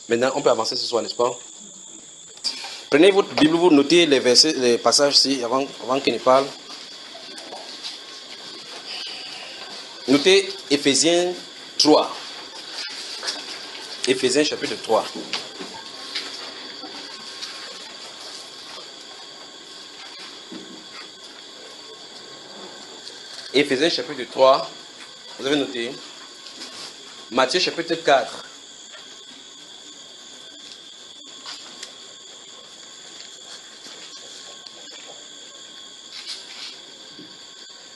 Maintenant, on peut avancer ce soir, n'est-ce pas? Prenez votre Bible, vous notez les versets, les passages ici, avant qu'il ne parle. Notez Éphésiens 3. Éphésiens chapitre 3. Éphésiens chapitre 3. Vous avez noté. Matthieu chapitre 4.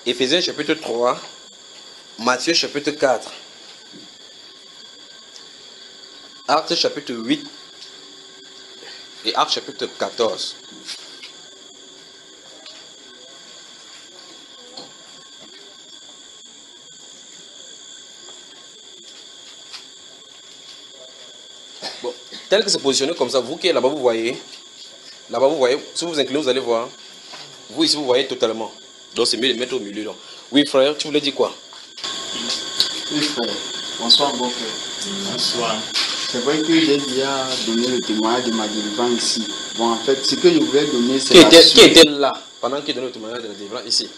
Éphésiens chapitre 3. Matthieu chapitre 4. Actes chapitre 8. Et Actes chapitre 14. Bon, tel que c'est positionné comme ça, vous qui êtes là-bas, vous voyez. Là-bas, vous voyez. Si vous vous inclinez, vous allez voir. Vous ici, vous voyez totalement. Donc, c'est mieux de mettre au milieu. Donc. Oui, frère, tu voulais dire quoi? Oui, frère. Bonsoir, bon frère. Bonsoir. C'est vrai que j'ai déjà donné le témoignage de ma délivrance ici. Bon, en fait, ce que je voulais donner, c'est qui était là pendant qu'il donnait le témoignage de la délivrance ici?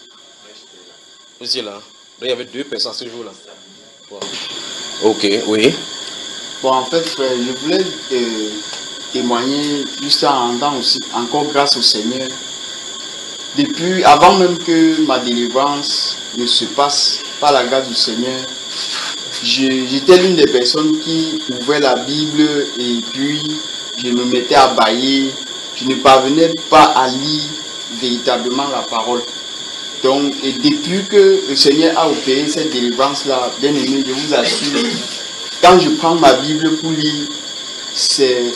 Ici, là. Il y avait 2 personnes ce jour-là. Wow. Ok, oui. Bon, en fait, frère, je voulais témoigner juste en rendant aussi encore grâce au Seigneur. Depuis, avant même que ma délivrance ne se passe par la grâce du Seigneur, j'étais l'une des personnes qui ouvrait la Bible et puis je me mettais à bâiller. Je ne parvenais pas à lire véritablement la parole. Donc, et depuis que le Seigneur a opéré cette délivrance-là, bien aimé, je vous assure, quand je prends ma Bible pour lire, c'est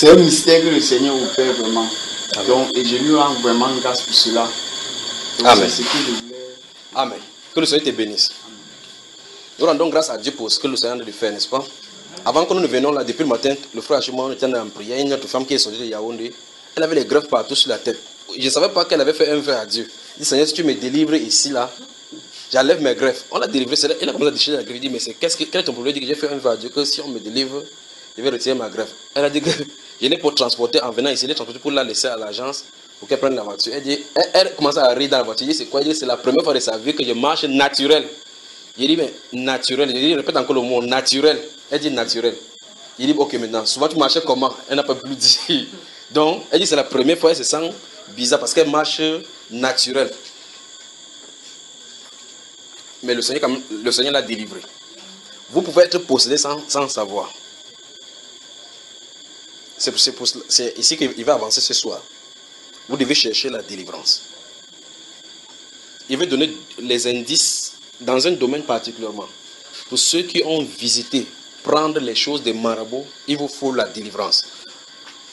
un mystère que le Seigneur opère vraiment. Amen. Donc, et je lui rends vraiment grâce pour cela. Donc, Amen. C'est ce que je voulais. Amen. Que le Seigneur te bénisse. Nous rendons grâce à Dieu pour ce que le Seigneur a fait, n'est-ce pas? Avant que nous ne venions là, depuis le matin, le frère Achimon était en prière. Une autre femme qui est sortie de Yaoundé, elle avait les greffes partout sur la tête. Je ne savais pas qu'elle avait fait un vœu à Dieu. Il dit, Seigneur, si tu me délivres ici, là, j'enlève mes greffes. On l'a délivré, elle a commencé à déchirer la greffe. Il dit, mais quel est ton problème? Il dit que j'ai fait un vœu à Dieu, que si on me délivre, je vais retirer ma greffe. Elle a dit que je l'ai pour transporter en venant ici, je l'ai transporté pour la laisser à l'agence, pour qu'elle prenne la voiture. Elle commence à rire dans la voiture. Il dit, c'est quoi? Il dit, c'est la première fois de sa vie que je marche naturel. Il dit, mais naturel. Il dit, répète encore le mot naturel. Elle dit naturel. Il dit, ok, maintenant, souvent tu marchais comment? Elle n'a pas pu dire. Donc, elle dit, c'est la première fois, elle se sent bizarre parce qu'elle marche naturel. Mais le Seigneur l'a délivré. Vous pouvez être possédé sans savoir. C'est ici qu'il va avancer ce soir. Vous devez chercher la délivrance. Il veut donner les indices dans un domaine particulièrement. Pour ceux qui ont visité, prendre les choses des marabouts, il vous faut la délivrance.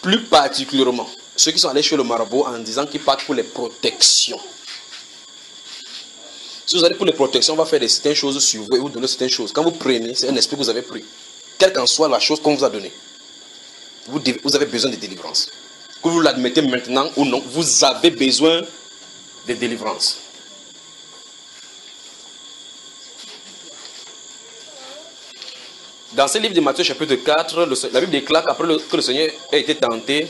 Plus particulièrement, ceux qui sont allés chez le marabout en disant qu'ils partent pour les protections. Si vous allez pour les protections, on va faire certaines choses sur vous et vous donner certaines choses. Quand vous prenez, c'est un esprit que vous avez pris. Quelle qu'en soit la chose qu'on vous a donnée, vous avez besoin de délivrance. Que vous l'admettez maintenant ou non, vous avez besoin de délivrance. Dans ce livre de Matthieu chapitre 4, la Bible déclare qu'après que le Seigneur a été tenté,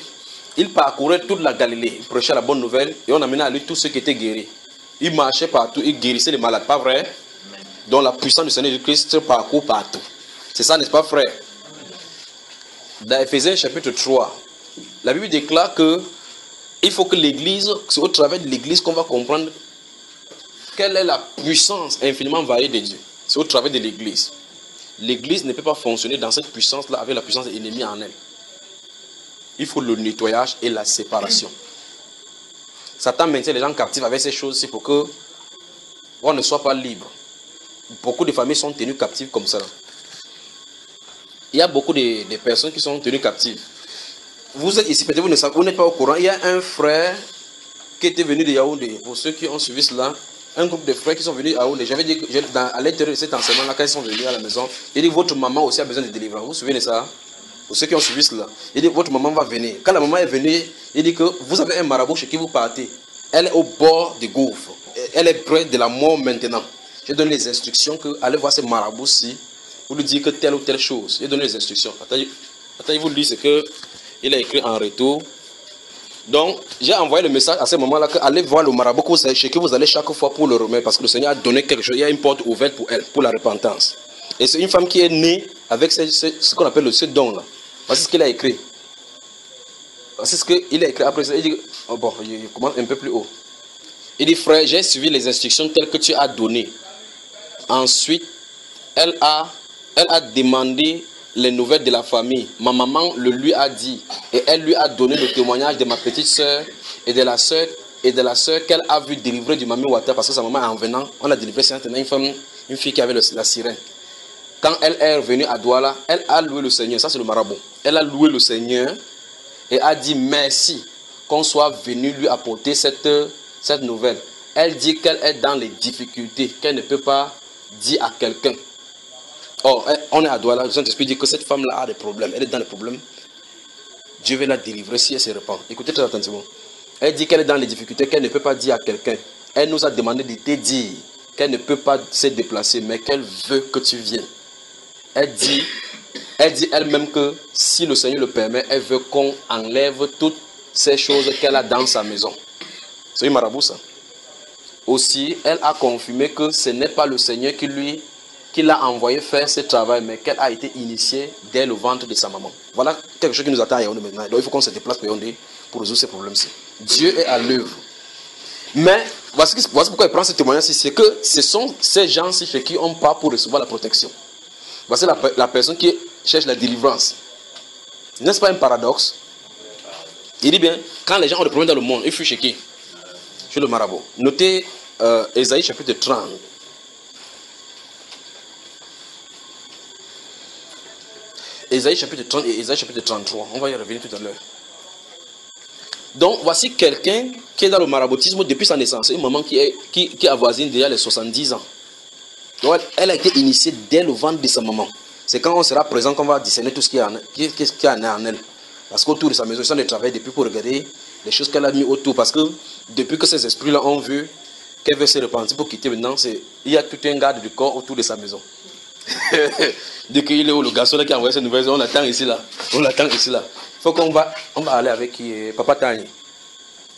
il parcourait toute la Galilée, il prêchait la bonne nouvelle et on amenait à lui tous ceux qui étaient guéris. Il marchait partout, il guérissait les malades, pas vrai? Donc la puissance du Seigneur Jésus-Christ parcourt partout. C'est ça, n'est-ce pas, frère? Dans Éphésiens chapitre 3, la Bible déclare que il faut que l'Église, c'est au travers de l'Église qu'on va comprendre quelle est la puissance infiniment variée de Dieu. C'est au travers de l'Église. L'Église ne peut pas fonctionner dans cette puissance-là avec la puissance de l'ennemi en elle. Il faut le nettoyage et la séparation. Satan maintient les gens captifs avec ces choses-ci pour que on ne soit pas libre. Beaucoup de familles sont tenues captives comme ça. Il y a beaucoup de personnes qui sont tenues captives. Vous êtes ici, peut-être vous n'êtes pas au courant. Il y a un frère qui était venu de Yaoundé. Pour ceux qui ont suivi cela, un groupe de frères qui sont venus à Yaoundé. J'avais dit à l'intérieur de cet enseignement-là, quand ils sont venus à la maison, il dit votre maman aussi a besoin de délivrance. Vous vous souvenez de ça? Pour ceux qui ont suivi cela, il dit votre maman va venir. Quand la maman est venue, il dit que vous avez un marabout chez qui vous partez. Elle est au bord du gouffre. Elle est près de la mort maintenant. Je donne les instructions que allez voir ce marabout-ci pour lui dire que telle ou telle chose. Je donne les instructions. Attendez, Attends, il vous lit ce qu'il a écrit en retour. Donc, j'ai envoyé le message à ce moment-là que allez voir le marabout chez qui vous allez chaque fois pour le remettre parce que le Seigneur a donné quelque chose. Il y a une porte ouverte pour elle, pour la repentance. Et c'est une femme qui est née avec ce qu'on appelle ce don-là. Voici ce qu'il a écrit. Voici ce qu'il a écrit après ça. Il dit, oh bon, il commence un peu plus haut. Il dit, frère, j'ai suivi les instructions telles que tu as données. Ensuite, elle a demandé les nouvelles de la famille. Ma maman le lui a dit et elle lui a donné le témoignage de ma petite soeur et de la soeur qu'elle a vu délivrer du Mami Water parce que sa maman en venant, on a délivré une fille qui avait la sirène. Quand elle est revenue à Douala, elle a loué le Seigneur, ça c'est le marabout. Elle a loué le Seigneur et a dit merci qu'on soit venu lui apporter cette nouvelle. Elle dit qu'elle est dans les difficultés, qu'elle ne peut pas dire à quelqu'un. Oh, on est à Douala, le Saint-Esprit dit que cette femme-là a des problèmes. Elle est dans les problèmes. Dieu va la délivrer si elle se repent. Écoutez très attentivement. Elle dit qu'elle est dans les difficultés, qu'elle ne peut pas dire à quelqu'un. Elle nous a demandé de te dire qu'elle ne peut pas se déplacer, mais qu'elle veut que tu viennes. Elle dit elle-même que si le Seigneur le permet, elle veut qu'on enlève toutes ces choses qu'elle a dans sa maison. C'est une marabout ça. Aussi, elle a confirmé que ce n'est pas le Seigneur qui l'a envoyé faire ce travail, mais qu'elle a été initiée dès le ventre de sa maman. Voilà quelque chose qui nous attend à Yaoundé maintenant. Donc il faut qu'on se déplace pour Yaoundé pour résoudre ces problèmes-ci. Dieu est à l'œuvre. Mais voici pourquoi il prend ce témoignage-ci, c'est que ce sont ces gens-ci chez qui on part pour recevoir la protection. Voici la personne qui cherche la délivrance. N'est-ce pas un paradoxe? Il dit bien, quand les gens ont des problèmes dans le monde, il faut chez qui? Chez le marabout. Notez Ésaïe chapitre 30. Ésaïe chapitre 30 et Ésaïe chapitre 33. On va y revenir tout à l'heure. Donc, voici quelqu'un qui est dans le maraboutisme depuis sa naissance. Une maman qui avoisine déjà les 70 ans. Donc, elle a été initiée dès le ventre de sa maman. C'est quand on sera présent qu'on va discerner tout ce qui est en elle. Parce qu'autour de sa maison, ils sont des travail depuis pour regarder les choses qu'elle a mis autour. Parce que depuis que ces esprits-là ont vu qu'elle veut se repentir pour quitter maintenant, il y a tout un garde du corps autour de sa maison. Dès qu'il est où le garçon là qui a envoyé cette nouvelle, on l'attend ici là. On l'attend ici là. Il faut qu'on va aller avec Papa Tani.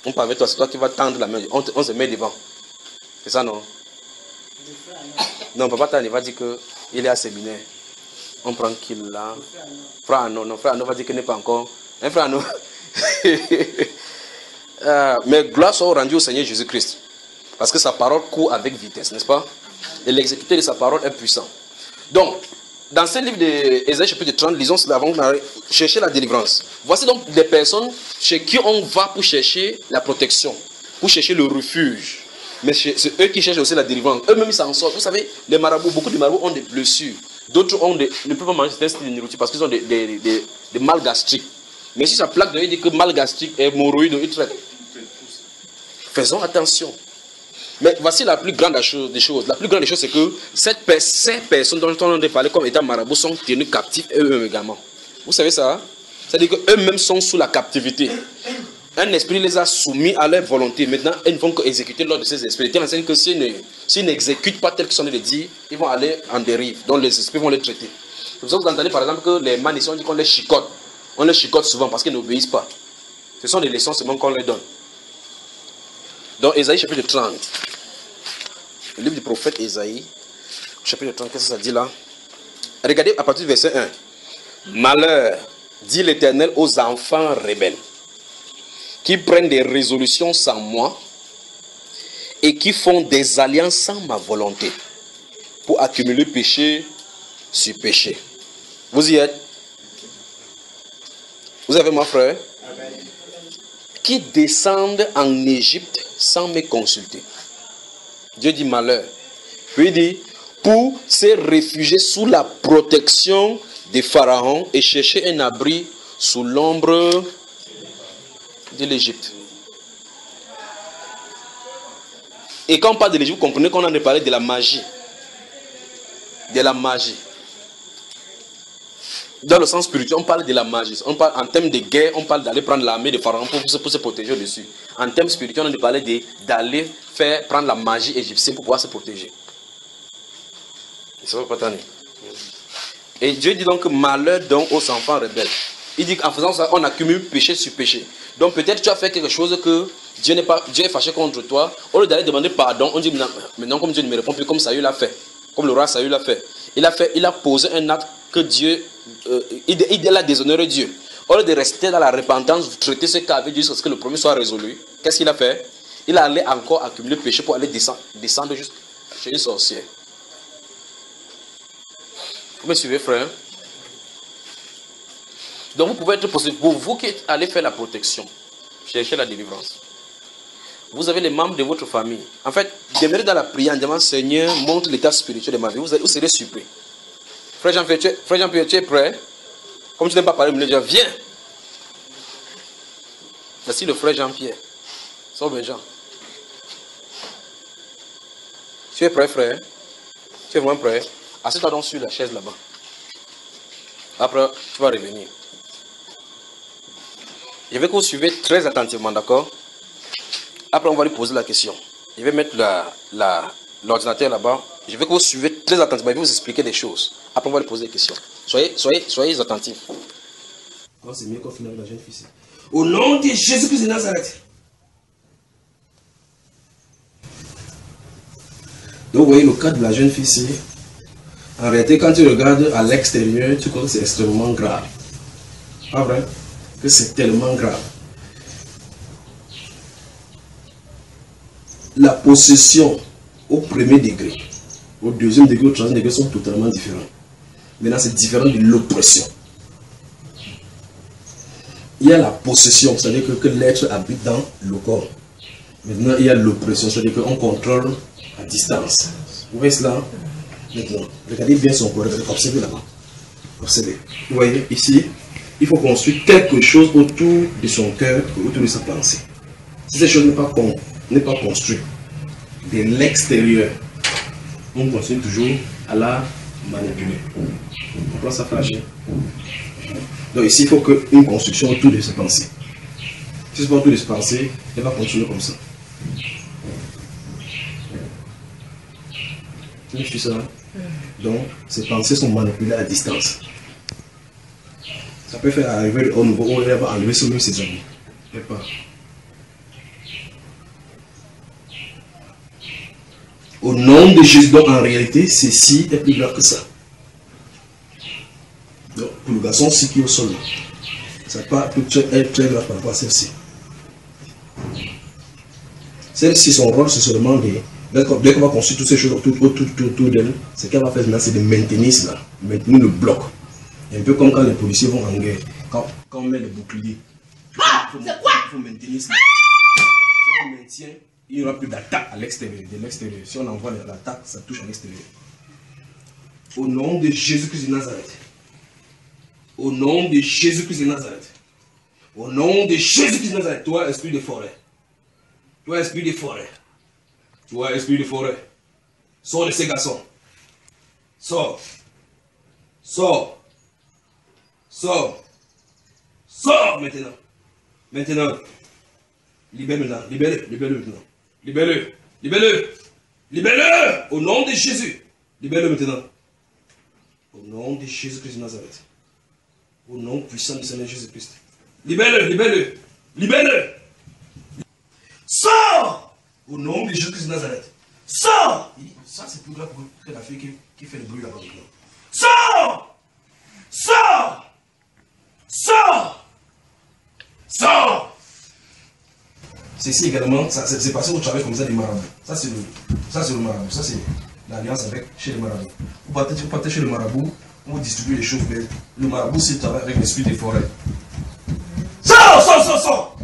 On part avec toi, c'est toi qui vas tendre la main. On se met devant. C'est ça non? Non, Papa Tani va dire qu'il est à séminaire. On prend qu'il là. Frère non, frère non va dire qu'il n'est pas encore. Un frère non. Mais gloire soit rendue au Seigneur Jésus-Christ. Parce que sa parole court avec vitesse, n'est-ce pas? Et l'exécuter de sa parole est puissant. Donc, dans ce livre d'Ésaïe chapitre 30, lisons cela avant de chercher la délivrance. Voici donc des personnes chez qui on va pour chercher la protection, pour chercher le refuge. Mais c'est eux qui cherchent aussi la délivrance. Eux-mêmes, ils s'en sortent. Vous savez, les marabouts, beaucoup de marabouts ont des blessures. D'autres ne peuvent pas manger certains styles de nourriture parce qu'ils ont des mal gastriques. Mais si ça plaque de dit que mal gastrique et hémorroïde, ils traitent. Faisons attention. Mais voici la plus grande des choses. La plus grande des choses, c'est que ces personnes dont on a parlé comme étant marabouts sont tenus captifs eux-mêmes également. Vous savez ça? C'est-à-dire qu'eux-mêmes sont sous la captivité. Un esprit les a soumis à leur volonté. Maintenant, ils ne vont qu'exécuter l'ordre de ces esprits. Ils enseignent que s'ils n'exécutent pas tel qu'ils sont les dire, ils vont aller en dérive. Donc les esprits vont les traiter. C'est pour ça que vous entendez par exemple que les manicons, on dit qu'on les chicote. On les chicote souvent parce qu'ils n'obéissent pas. Ce sont des leçons seulement qu'on leur donne. Donc Ésaïe chapitre 30. Le livre du prophète Ésaïe, chapitre 30, qu'est-ce que ça dit là? Regardez à partir du verset 1. Malheur, dit l'Éternel aux enfants rebelles, qui prennent des résolutions sans moi et qui font des alliances sans ma volonté pour accumuler péché sur péché. Vous y êtes? Vous avez mon frère? Amen. Qui descendent en Égypte sans me consulter. Dieu dit malheur. Puis il dit pour se réfugier sous la protection de Pharaon et chercher un abri sous l'ombre de l'Égypte. Et quand on parle de l'Égypte, vous comprenez qu'on en a parlé de la magie. De la magie. Dans le sens spirituel, on parle de la magie. On parle, en termes de guerre, on parle d'aller prendre l'armée de Pharaon pour se protéger dessus. En termes spirituels, on a parlé d'aller prendre la magie égyptienne pour pouvoir se protéger. Ça va pas t'en. Et Dieu dit donc malheur donc aux enfants rebelles. Il dit qu'en faisant ça, on accumule péché sur péché. Donc peut-être tu as fait quelque chose que Dieu est fâché contre toi. Au lieu d'aller demander pardon, on dit maintenant comme Dieu ne me répond plus, comme Saül l'a fait. Comme le roi Saül l'a fait. Il a posé un acte que Dieu, il a déshonoré Dieu. Au lieu de rester dans la repentance, traiter ce cas avec Dieu jusqu'à ce que le problème soit résolu, qu'est-ce qu'il a fait? Il allait encore accumuler péché pour aller descendre jusqu'à chez une sorcière. Vous me suivez, frère? Donc vous pouvez être possible. Pour vous qui allez faire la protection, chercher la délivrance. Vous avez les membres de votre famille. En fait, demeurez dans la prière en disant Seigneur, montre l'état spirituel de ma vie. Vous serez surpris. Frère Jean-Pierre, tu es prêt? Comme tu n'aimes pas parler, je dis viens. Voici le frère Jean-Pierre. Sauve Jean. Tu es prêt, frère? Tu es vraiment prêt? Assieds-toi donc sur la chaise là-bas. Après, tu vas revenir. Je veux que vous suivez très attentivement, d'accord? Après, on va lui poser la question. Je vais mettre l'ordinateur là-bas. Je veux que vous suivez très attentivement. Je vais vous expliquer des choses. Après, on va lui poser des questions. Soyez attentifs. C'est mieux qu'on finisse avec la jeune fille. Au nom de Jésus-Christ de Nazareth. Donc, vous voyez le cas de la jeune fille ici. En réalité, quand tu regardes à l'extérieur, tu crois que c'est extrêmement grave. Pas vrai? Que c'est tellement grave. La possession au premier degré, au deuxième degré, au troisième degré sont totalement différents. Maintenant, c'est différent de l'oppression. Il y a la possession, c'est-à-dire que l'être habite dans le corps. Maintenant, il y a l'oppression, c'est-à-dire qu'on contrôle à distance. Vous voyez cela? Maintenant, regardez bien son corps, observez là-bas. Observez. Vous voyez, ici, il faut construire quelque chose autour de son cœur, autour de sa pensée. Si cette chose n'est pas construite de l'extérieur, on continue toujours à la manipuler. On prend ça fâché. Donc ici, il faut qu'une construction autour de ses pensées. Si c'est pas autour de ses pensées, elle va continuer comme ça. Tu suis ça? Donc, ses pensées sont manipulées à distance. Ça peut faire arriver au niveau où elle va enlever seulement ses amis. Et pas. Au nom de Jésus, donc en réalité, ceci est plus grave que ça. Donc, pour le garçon, ce qui est au sol, ça peut être très grave par rapport à celle-ci. Celle-ci, son rôle, c'est seulement de. Dès qu'on va construire toutes ces choses autour d'elle, ce qu'elle va faire maintenant, c'est de maintenir cela, maintenir le bloc. Un peu comme quand les policiers vont en guerre, quand on met les boucliers. Il faut maintenir cela. Si on maintient, il n'y aura plus d'attaque à l'extérieur, de l'extérieur. Si on envoie l'attaque, ça touche à l'extérieur. Au nom de Jésus-Christ de Nazareth. Au nom de Jésus-Christ de Nazareth. Au nom de Jésus-Christ de Nazareth. Toi, esprit de forêt. Toi, esprit de forêt. Toi, esprit de forêt. Sors de ces garçons. Sors. Sors. Sors. Sors maintenant. Maintenant. Libère maintenant. Libère-le. Libère-le maintenant. Libère-le. Libère-le. Libère-le. Au nom de Jésus. Libère-le maintenant. Au nom de Jésus-Christ de Nazareth. Au nom puissant du Seigneur Jésus-Christ. Libère-le. Libère-le. Libère-le. Sors. Au nom de Jésus-Christ de Nazareth. Sors. Ça, c'est plus grave que la fille qui fait le bruit là-bas maintenant. Sors. Sors. Sors. Sors. Ceci également, c'est passé au travail comme ça des marabouts. Ça c'est le marabout. Ça c'est l'alliance avec chez les marabouts. Vous partez chez le marabout, vous distribuez les choses belles. Le marabout, c'est travaille avec l'esprit des forêts. Sors, sors, sors, sors.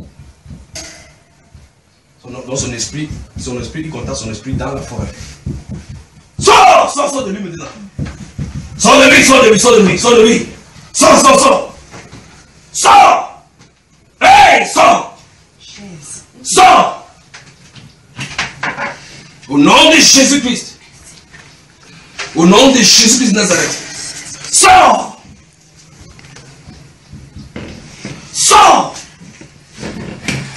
Dans son esprit, il contacte son esprit dans la forêt. Sors, sors, sors de lui maintenant. Sors de lui, sors de lui, sors de lui, sors de lui. Sors, sors, sors. Sors. Hey, sors. Sors. Au nom de Jésus-Christ. Au nom de Jésus-Christ de Nazareth. Sors. Sors.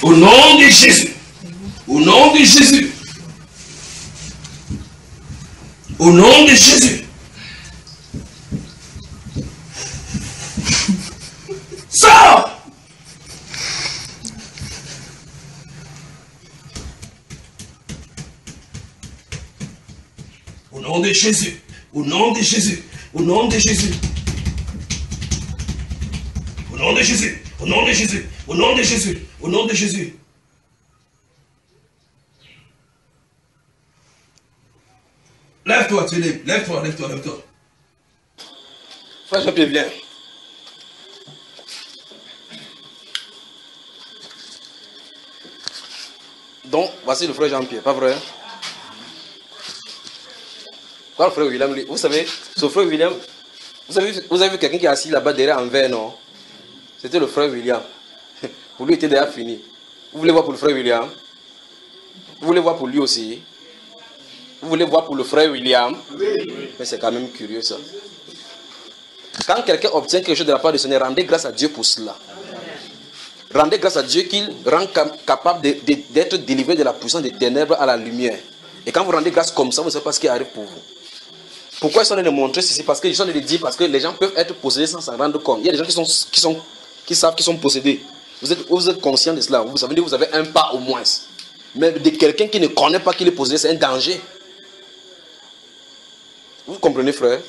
Au nom de Jésus. Au nom de Jésus. Au nom de Jésus. nom de Jésus. Au nom de Jésus. Au nom de Jésus. Au nom de Jésus. Au nom de Jésus. Au nom de Jésus. Au nom de Jésus. Lève-toi, tu es libre. Lève-toi, lève-toi, lève-toi. Frère Jean-Pierre, viens. Donc, voici le frère Jean-Pierre, pas vrai? Quoi, le frère William? Vous savez, ce frère William, vous avez vu quelqu'un qui est assis là-bas derrière en verre, non? C'était le frère William. Pour lui, il était déjà fini. Vous voulez voir pour le frère William? Vous voulez voir pour lui aussi? Vous voulez voir pour le frère William? Oui. Mais c'est quand même curieux ça. Quand quelqu'un obtient quelque chose de la part du Seigneur, rendez grâce à Dieu pour cela. Rendez grâce à Dieu qu'il rend capable d'être délivré de la puissance des ténèbres à la lumière. Et quand vous rendez grâce comme ça, vous ne savez pas ce qui arrive pour vous. Pourquoi ils sont en train de montrer ceci? Parce qu'ils sont en train de dire parce que les gens peuvent être possédés sans s'en rendre compte. Il y a des gens qui savent qu'ils sont possédés. Vous êtes conscient de cela. Vous savez que vous avez un pas au moins. Mais de quelqu'un qui ne connaît pas qu'il est possédé, c'est un danger. Vous comprenez, frère?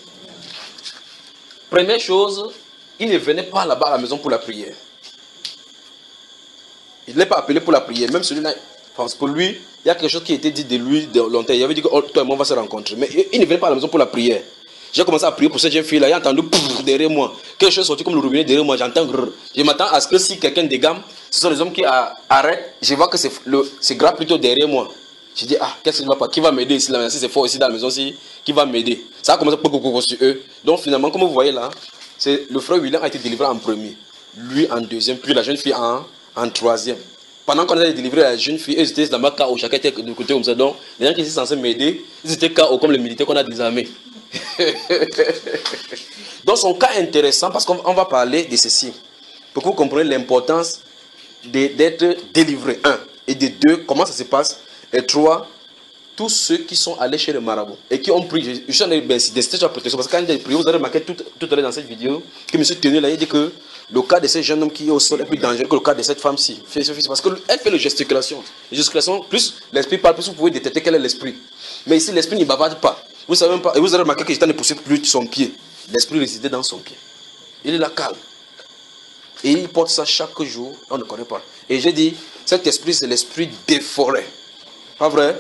Première chose, il ne venait pas là-bas à la maison pour la prière. Il ne l'a pas appelé pour la prière. Même celui-là, pour lui, il y a quelque chose qui a été dit de lui de longtemps. Il avait dit que oh, toi et moi on va se rencontrer. Mais il ne venait pas à la maison pour la prière. J'ai commencé à prier pour cette jeune fille-là. J'ai entendu derrière moi. Quelque chose sorti comme le robinet derrière moi. J'entends. Je m'attends à ce que si quelqu'un dégamme, ce sont les hommes qui arrêtent. Je vois que c'est grave plutôt derrière moi. Je dis, ah, qu'est-ce qui ne va pas? Qui va m'aider ici? Si c'est fort ici dans la maison, qui va m'aider? Ça a commencé sur eux. Donc finalement, comme vous voyez là, le frère William a été délivré en premier. Lui en deuxième, puis la jeune fille en troisième. Pendant qu'on a délivré la jeune fille, ils étaient dans ma KO, chacun était de côté comme ça. Donc, les gens qui étaient censés m'aider, ils étaient KO comme les militaires qu'on a désarmés. Donc, son cas est intéressant parce qu'on va parler de ceci. Pour que vous compreniez l'importance d'être délivré. Un. Et de deux, comment ça se passe. Et trois, tous ceux qui sont allés chez le marabout et qui ont pris, je suis en train d'insister sur la protection. Parce que quand j'ai prié, vous avez remarqué tout à l'heure dans cette vidéo que M. Tenu là, il dit que le cas de ce jeune homme qui est au sol est plus dangereux que le cas de cette femme-ci. Parce qu'elle fait la gesticulation. La gesticulation, plus l'esprit parle, plus vous pouvez détecter quel est l'esprit. Mais ici, l'esprit ne bavarde pas. Vous savez même pas. Et vous avez remarqué que j'étais ne poussait plus son pied. L'esprit résidait dans son pied. Il est là calme. Et il porte ça chaque jour. On ne connaît pas. Et j'ai dit, cet esprit, c'est l'esprit des forêts. Pas vrai?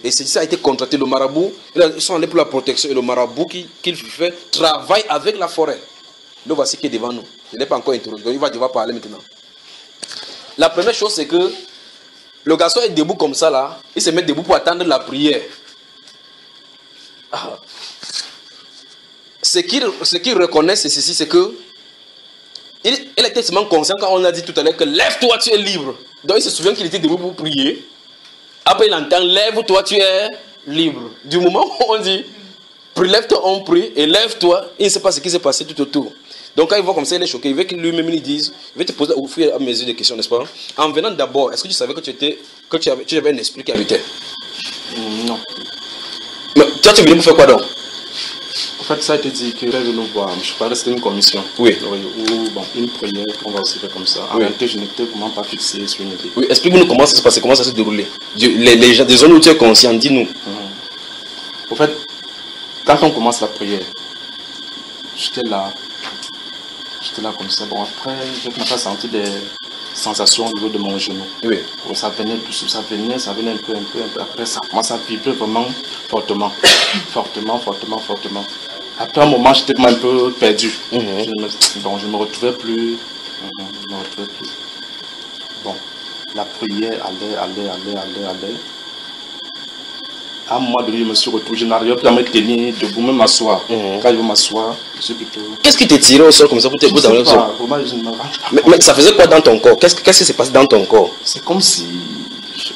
Et ça a été contracté. Le marabout, ils sont allés pour la protection. Et le marabout qu'il fait travaille avec la forêt. Le voici qui est devant nous. Il n'est pas encore introduit. Donc il va devoir parler maintenant. La première chose, c'est que le garçon est debout comme ça là. Il se met debout pour attendre la prière. Ah. Ce qu'il reconnaît, c'est ceci, c'est que il était tellement conscient quand on a dit tout à l'heure que lève-toi, tu es libre. Donc il se souvient qu'il était debout pour prier. Après il entend lève-toi, tu es libre. Du moment où on dit lève-toi, on prie et lève-toi, il ne sait pas ce qui s'est passé tout autour. Donc quand il voit comme ça, il est choqué. Il veut que lui-même lui dise, il veut te poser au fur et à mesure des questions, n'est-ce pas? En venant d'abord, est-ce que tu savais que tu avais un esprit qui habitait? Non. Mais toi tu venais pour faire quoi donc? En fait, ça a été dit que je vais nous voir. Je parlais, c'était une commission. Oui. Ou bon, une prière qu'on va aussi faire comme ça. En réalité, je n'étais vraiment pas fixé sur une idée. Oui, explique-nous comment ça se passait, comment ça s'est déroulé. Les gens, des zones où tu es conscient, dis-nous. En fait, quand on commence la prière, j'étais là comme ça. Bon, après, j'ai commencé à sentir des sensations au niveau de mon genou. Oui. Ça venait un peu. Après, ça commence à vibrer vraiment fortement. fortement. Après un moment, j'étais un peu perdu. Je ne me retrouvais plus. Bon, la prière allait. À un moment donné, je me suis retrouvé, je n'arrivais plus à me tenir debout, même m'asseoir. Quand je veux m'asseoir, je suis plutôt... Qu'est-ce qui t'est tiré au sol comme ça pour te poser dans le sol? Mais ça faisait quoi dans ton corps? Qu'est-ce qui s'est passé dans ton corps? C'est comme si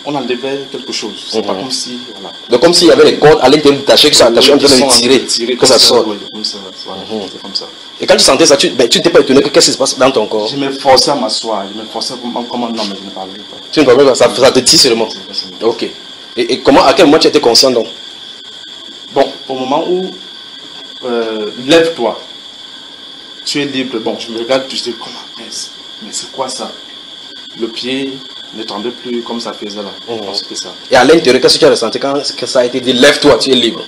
on enlevait quelque chose. C'est pas comme si... Voilà. Donc comme s'il y avait les cordes à l'intérieur détachées qui sont attachées en train de tirer, que ça sorte. Oui, comme ça, c'est comme ça. Et quand tu sentais ça, tu n'étais pas étonné que qu'est-ce qui se passe dans ton corps? Je me forçais à m'asseoir, je me forçais comme un homme, mais je ne parlais pas. Tu ne parlais pas, ça te tire seulement. Ok. Et comment, à quel moment tu étais conscient donc? Bon, au moment où lève-toi, tu es libre. Bon, je me regarde, je dis comment? Mais c'est quoi ça? Le pied ne tendait plus comme ça faisait là. C'était ça. Et à l'intérieur, qu'est-ce que tu as ressenti quand ça a été dit lève-toi, tu es libre?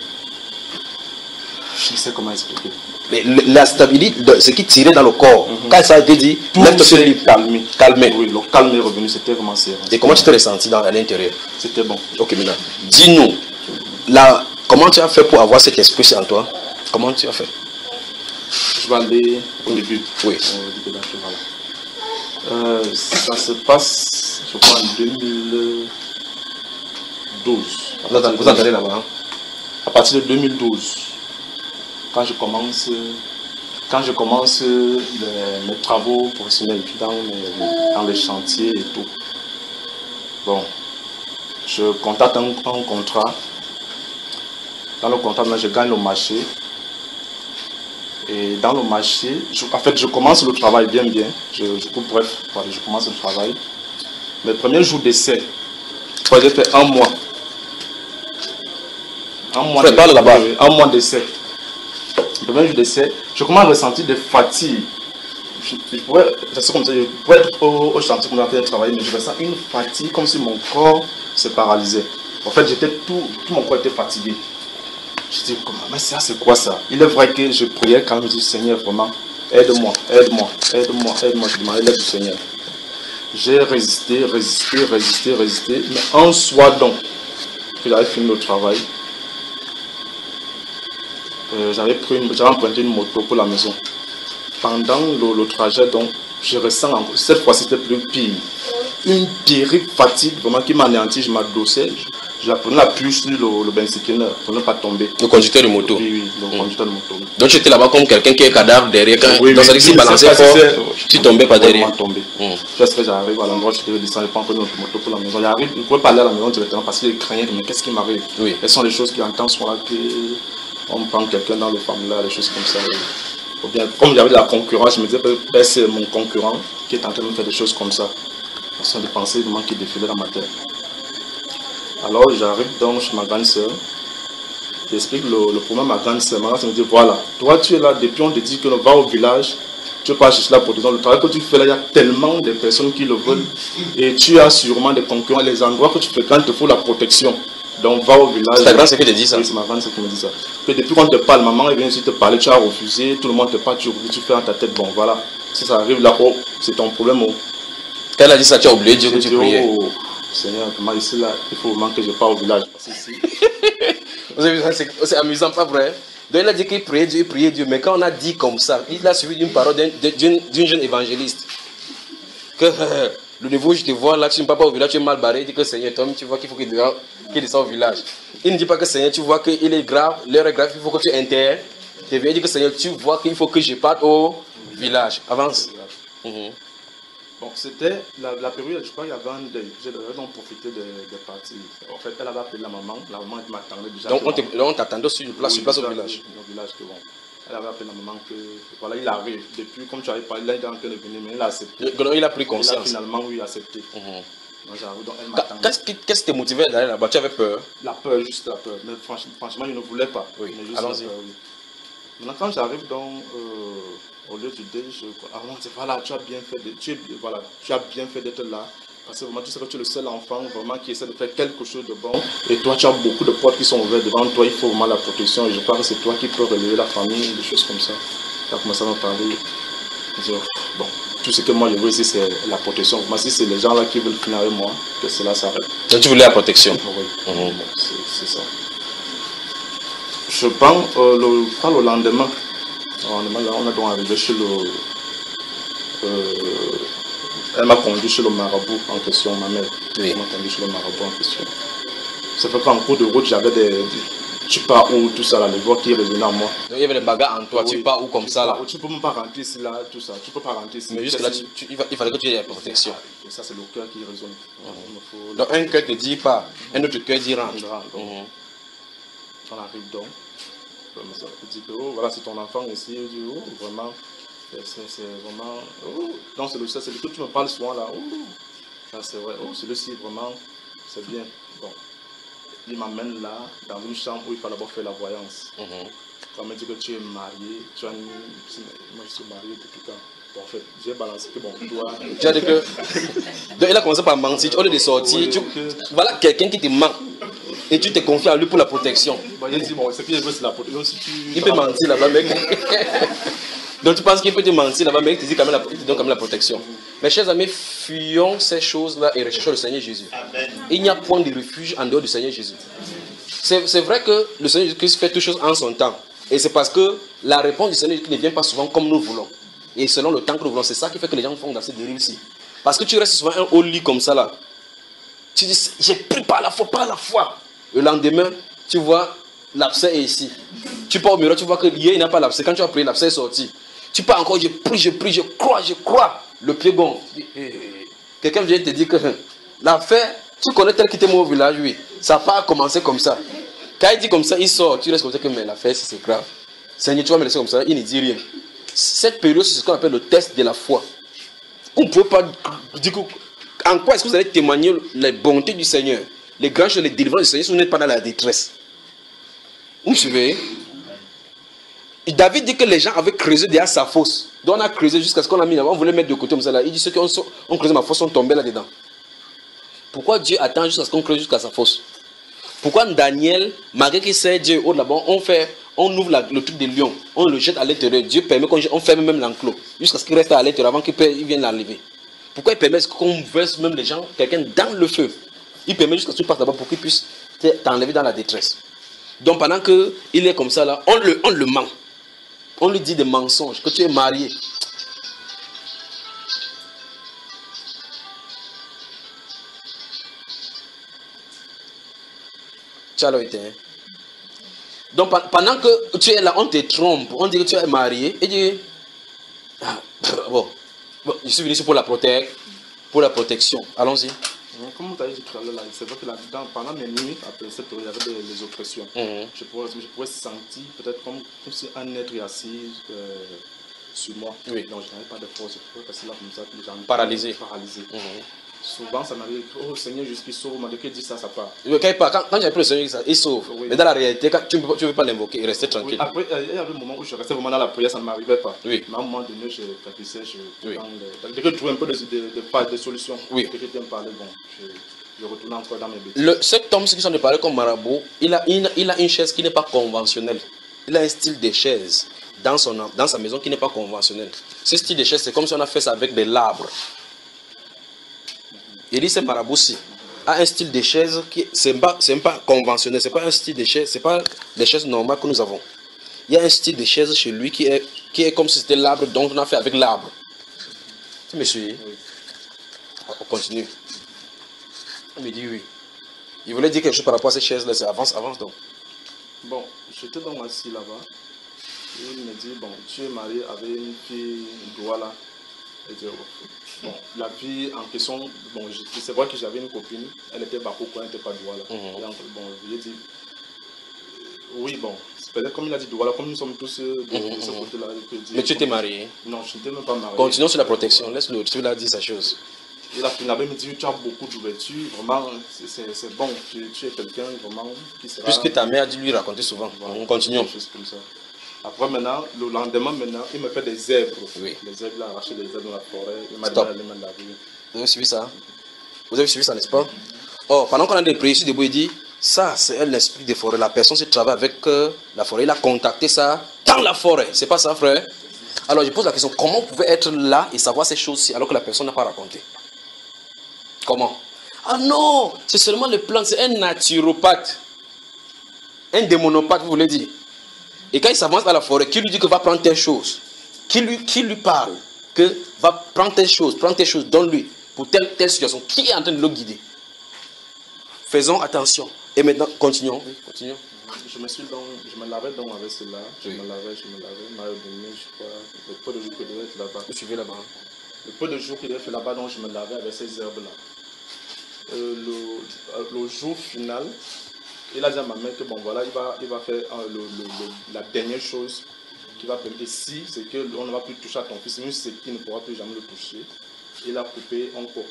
sais comment expliquer. Mais la stabilité, ce qui tirait dans le corps, quand ça a été dit, Tout s'est calmé. Calmé. Oui, le calme est revenu, c'était vraiment serein. Et comment tu t'es ressenti à l'intérieur? C'était bon. Ok, maintenant, dis-nous, comment tu as fait pour avoir cet esprit en toi? Comment tu as fait? Je vais aller au début. Oui. Ça se passe, je crois, en 2012. Vous entendez là-bas, hein? À partir de 2012, quand je commence mes travaux professionnels dans les chantiers et tout. Bon, je contacte un contrat. Dans le contrat, je gagne le marché. Et dans le marché, je commence le travail bien. Je commence le travail. Mes premiers jours d'essai, j'ai fait un mois. Un mois d'essai. Le premier jour d'essai, je commence à ressentir des fatigues. Je pourrais être au chantier pour faire travailler, mais je ressens une fatigue comme si mon corps se paralysait. En fait, tout mon corps était fatigué. Je dis, mais ça, c'est quoi ça? Il est vrai que je priais quand même, je dis, Seigneur, vraiment, aide-moi. Je demandais l'aide du Seigneur. J'ai résisté, mais un soir donc, que j'avais fini le travail, j'avais emprunté une moto pour la maison. Pendant le trajet, donc, je ressens encore, cette fois-ci c'était plus pire. Une terrible fatigue, vraiment, qui m'anéantit, je m'adossais. J'apprenais la puce sur le benziqueur pour ne pas tomber. Le conducteur de moto. Oui, le conducteur de moto. Donc tu étais là-bas comme quelqu'un qui est cadavre derrière. Donc ça dit que si balançait fort, tu tombais pas derrière. Jusqu'à que j'arrive à l'endroit où je devais descendre, je prends encore notre moto pour la maison. J'arrive, je ne pouvais pas aller à la maison directement parce qu'il craignait, mais qu'est-ce qui m'arrive? Quelles sont les choses qui entendent soit qu'on prend quelqu'un dans le familial, des choses comme ça. Ou bien, comme j'avais de la concurrence, je me disais, c'est mon concurrent qui est en train de me faire des choses comme ça. Ce sont des pensées vraiment qui défilaient dans ma tête. Alors j'arrive donc chez ma grande soeur, j'explique le problème à ma grande soeur. Ma grande soeur me dit, voilà, toi tu es là, depuis on te dit que va au village, tu ne peux pas chercher la protection. Le travail que tu fais là, il y a tellement de personnes qui le veulent et tu as sûrement des concurrents. Les endroits que tu fréquentes, il te faut la protection. Donc va au village. C'est ta grande soeur qui te dit ça? Oui, c'est ma grande soeur qui me dit ça. Que depuis qu'on te parle, maman est venue ici te parler, tu as refusé, tout le monde te parle, tu fais dans ta tête, bon voilà, si ça arrive là, oh, c'est ton problème. Oh. Quand elle a dit ça, tu as oublié Dieu que tu priais. Oh, Seigneur, comment ici là, il faut vraiment que je parte au village. C'est amusant, pas vrai? Donc il a dit qu'il priait Dieu, mais quand on a dit comme ça, il a suivi d'une parole d'une jeune évangéliste. Que le niveau où je te vois là, tu ne pars pas au village, tu es mal barré, il dit que Seigneur, toi tu vois qu'il faut qu'il descende au village. Il ne dit pas que Seigneur, tu vois qu'il est grave, l'heure est grave, il faut que tu interviennes. Il dit que Seigneur, tu vois qu'il faut que je parte au village. Avance. Bon, c'était la période, je crois qu'il y avait un deuil. J'ai donc profité de partir. En fait, elle avait appelé la maman m'attendait déjà. Donc on t'attendait sur place au village. Au village que bon. Elle avait appelé la maman que voilà, il arrive. Depuis, comme tu avais parlé, là il est en train de venir, mais il a accepté. Il a pris conscience. Il a finalement, oui, accepté. Donc j'arrive, donc elle m'attendait. Qu'est-ce qui te motivait d'aller là-bas? Tu avais peur? La peur, juste la peur. Mais franchement, je ne voulais pas. Oui, allons-y. Maintenant, quand j'arrive donc au lieu du deuil, voilà, tu as bien fait d'être là. Parce que vraiment, tu sais que tu es le seul enfant vraiment qui essaie de faire quelque chose de bon. Et toi, tu as beaucoup de portes qui sont ouvertes devant toi. Il faut vraiment la protection. Et je crois que c'est toi qui peux relever la famille, des choses comme ça. Tu as commencé à me parler. Bon, tout ce que moi je veux ici, c'est la protection. Moi, si c'est les gens là qui veulent finir avec moi, que cela s'arrête. Donc, tu voulais la protection? Oui, c'est ça. Je pense, le lendemain, on a donc arrivé chez elle m'a conduit chez le marabout en question, ma mère. Oui. Elle m'a conduit chez le marabout en question. Ça fait qu'en cours de route, j'avais tu pars où, tout ça, là, les voix qui revenaient à moi. Donc, il y avait des bagarres en toi, oui. Tu pars où comme ça là? Tu peux même pas rentrer ici, là, tout ça. Tu peux pas rentrer ici. Mais jusque là, il fallait que tu aies la protection. Et ça, c'est le cœur qui résonne. Donc, un cœur te dit pas, un autre cœur dit rentre. On arrive donc. On dit que, oh, voilà, c'est ton enfant ici. On dit, oh, vraiment, c'est vraiment. Oh, donc, c'est le que tu me parles souvent là. Oh, ça, c'est vrai. Oh, celui-ci, vraiment, c'est bien. Bon. Il m'amène là, dans une chambre où il faut d'abord faire la voyance. Quand on me dit que tu es marié, moi je suis marié depuis quand? Bon, en fait, j'ai balancé que bon, toi. Tu as dit que. Donc il a commencé par mentir, au lieu de sortir, voilà quelqu'un qui te ment. Et tu te confies à lui pour la protection. Bon, il dit, bon, ce qu'il veut, c'est la protection. Si il peut mentir là-bas, mec. Donc tu penses qu'il peut te mentir là-bas, mais il te dit quand même il te donne quand même la protection. Mes chers amis, fuyons ces choses-là et recherchons le Seigneur Jésus. Amen. Il n'y a point de refuge en dehors du Seigneur Jésus. C'est vrai que le Seigneur Jésus-Christ fait toutes choses en son temps. Et c'est parce que la réponse du Seigneur Jésus-Christ ne vient pas souvent comme nous voulons. Et selon le temps que nous voulons, c'est ça qui fait que les gens font dans ces dérives-ci. Parce que tu restes souvent un haut lit comme ça là. Tu dis, j'ai pris par la foi, par la foi. Le lendemain, tu vois, l'abcès est ici. Tu pars au miroir, tu vois que hier, il n'a pas l'abcès. Quand tu as prié, l'abcès est sorti. Tu pars encore, je prie, je crois. Le pied gonfle. Quelqu'un vient te dire que l'affaire, tu connais tel qui était mort au village, oui. Ça n'a pas commencé comme ça. Quand il dit comme ça, il sort. Tu restes comme ça que, mais l'affaire, c'est grave. Seigneur, tu vas me laisser comme ça, il ne dit rien. Cette période, c'est ce qu'on appelle le test de la foi. On ne peut pas dire en quoi est-ce que vous allez témoigner les bontés du Seigneur, les grands choses, les délivrances du Seigneur si vous n'êtes pas dans la détresse. Vous me suivez? Et David dit que les gens avaient creusé derrière sa fosse. Donc on a creusé jusqu'à ce qu'on a mis là-bas. On voulait mettre de côté comme ça là. Il dit ceux qui ont creusé ma fosse sont tombés là-dedans. Pourquoi Dieu attend jusqu'à ce qu'on creuse jusqu'à sa fosse? Pourquoi Daniel, malgré qu'il sait Dieu haut là-bas, on ouvre le truc des lions, on le jette à l'intérieur. Dieu permet qu'on ferme même l'enclos jusqu'à ce qu'il reste à l'intérieur avant qu'il vienne l'enlever. Pourquoi il permet qu'on verse même les gens, quelqu'un dans le feu? Il permet jusqu'à ce que tu passes là-bas pour qu'il puisse t'enlever dans la détresse. Donc pendant qu'il est comme ça là, on le ment. On lui dit des mensonges, que tu es marié. Tu as été. Donc pendant que tu es là, on te trompe, on dit que tu es marié, et dit, bon, je suis venu ici pour la protection. Allons-y. Comme tu as dit tout à l'heure, c'est vrai que pendant mes nuits, après cette période, il y avait des oppressions. Je pouvais sentir peut-être comme si un être est assis sur moi. Oui. Donc je n'avais pas de force, je pouvais passer là comme ça, les gens paralysés. Souvent, ça m'arrive, oh Seigneur, juste qu'il sauve, mais qu'il dit ça, ça part. Quand il y a plus le Seigneur, il sauve. Oui. Mais dans la réalité, quand tu ne veux pas l'invoquer, il restait tranquille. Oui. Après, il y avait un moment où je restais vraiment dans la prière, ça ne m'arrivait pas. Oui. Mais à un moment donné, je réfléchissais, dès que je trouvais un peu de solutions, dès que j'étais parler, bon, je retournais encore dans mes bêtises. Cet homme, ce qui sont de parler comme marabout, il a une chaise qui n'est pas conventionnelle. Il a un style de chaise dans sa maison qui n'est pas conventionnel. Ce style de chaise, c'est comme si on a fait ça avec des labres. Il dit c'est marabout-ci a un style de chaise qui c'est pas conventionnel, c'est pas un style de chaise, c'est pas les chaises normales que nous avons. Il y a un style de chaise chez lui qui est comme si c'était l'arbre, donc on a fait avec l'arbre. Tu me suis? Oui. On continue. Il me dit oui. Il voulait dire quelque chose par rapport à cette chaise là, avance donc. Bon, j'étais donc assis là-bas. Et il me dit, bon, tu es marié avec une fille Douala. Bon, la fille en question, bon, c'est vrai que j'avais une copine, elle était Bako, elle n'était pas Douala. Donc, bon, je lui ai dit, oui, bon, peut-être comme il a dit Douala, comme nous sommes tous de ce côté-là. Mais tu étais marié? Non, je n'étais même pas marié. Continuons sur la protection, laisse-le, tu l'as dit sa chose. Il avait me dit, tu as beaucoup d'ouverture, vraiment, c'est bon, tu es quelqu'un vraiment qui sera... Puisque ta mère a dû lui raconter souvent, voilà, continuons. Comme ça. Après maintenant, le lendemain il me fait des zèbres. Oui. Les zèbres, il a arraché des zèbres dans la forêt, il m'a dit d'aller me laver. Vous avez suivi ça? Vous avez suivi ça, n'est-ce pas? Oh, pendant qu'on a des prières, il dit, ça c'est l'esprit des forêts, la personne qui travaille avec la forêt, il a contacté ça dans la forêt, c'est pas ça frère? Alors je pose la question, comment vous pouvez être là et savoir ces choses-ci alors que la personne n'a pas raconté? Comment? Ah non, c'est seulement le plan, c'est un naturopathe. Un démonopathe, vous voulez dire. Et quand il s'avance dans la forêt, qui lui dit que va prendre telle chose? Qui lui parle que va prendre telle chose, donne-lui pour telle situation? Qui est en train de le guider? Faisons attention. Et maintenant, continuons. Oui, continuons. Je me lavais donc avec cela. Je me lavais. Il m'a donné, je crois, le peu de jours qu'il devait être là-bas. Vous suivez là-bas. Le peu de jours qu'il devait faire là-bas, donc je me lavais avec ces herbes-là. Le jour final, il a dit à ma mère que bon voilà, il va faire la dernière chose qui va permettre si c'est qu'on ne va plus toucher à ton fils, même si c'est qu'il ne pourra plus jamais le toucher. Il a coupé encore.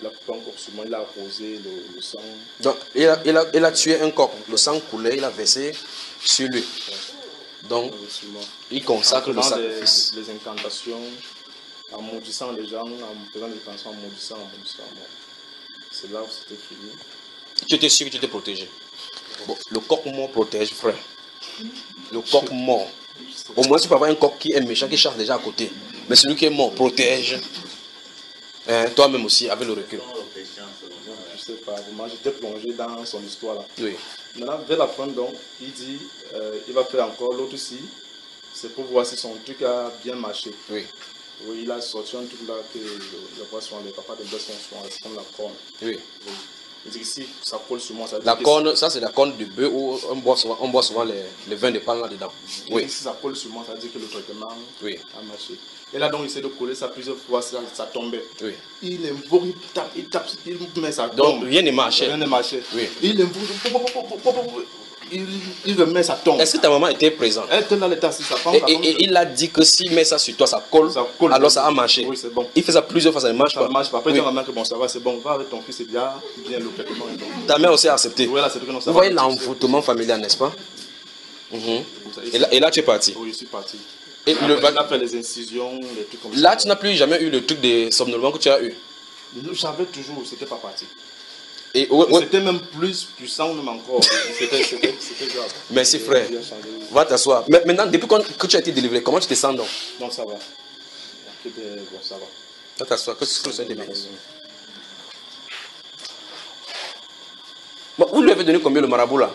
Il a coupé encore sur moi, il a arrosé le sang. Donc il a tué un corps, le sang coulait, il a versé sur lui. Donc il consacre le sacrifice. Les incantations, en maudissant les gens, en faisant des incantations, en maudissant. C'est là où c'était fini. Tu étais sûr que tu étais protégé. Bon, le coq mort protège, frère. Le coq mort. Au moins, tu peux avoir un coq qui est méchant, qui chasse déjà à côté. Mais celui qui est mort protège. Hein, toi-même aussi, avec le recul. Je sais pas, moi j'étais plongé dans son histoire là. Oui. Maintenant, vers la fin, donc, il dit il va faire encore l'autre aussi. C'est pour voir si son truc a bien marché. Oui. Oui, il a sorti un truc là que le poisson, le papa de boisson, c'est comme la corne. Oui. Oui. Il dit que si ça colle sur moi, ça dit La que corne, ça c'est la corne de bœuf où on boit souvent les vins de palme là-dedans. Oui. Si ça colle sur moi, ça dit que le traitement Oui. a marché. Et là, donc, il essaie de coller ça plusieurs fois, ça tombait. Oui. Il invoque, il tape, mais ça tombe. Donc rien ne marchait. Rien ne marchait. Oui. Il invoque, il remet, ça tombe. Est-ce que ta maman était présente? Elle était là, elle était assise, ça tombe. Et il a dit que s'il met ça sur toi, ça colle, alors ça a marché. Oui, c'est bon. Il fait ça plusieurs fois, ça ne marche pas. Ça ne marche pas. Après, Oui. il dit à ma mère que bon, ça va, c'est bon, va avec ton fils, c'est bien le traitement. Ta mère aussi a accepté. Oui, là, c'est que non, ça Vous va. voyez l'envoûtement familial, n'est-ce pas? Et là, tu es parti. Oui, je suis parti. Et Il a fait les incisions, les trucs comme ça. là, tu n'as plus jamais eu le truc de somnolent que tu as eu. J'avais toujours, c'était pas parti. Et c'était même plus puissant, même encore. C'était grave. Merci frère. Va t'asseoir. Maintenant, depuis que tu as été délivré, comment tu te sens donc? Donc ça va. Bon, ça va. Va t'asseoir. Que ce soit des bénéfices. Bon, vous lui avez donné combien le marabout là?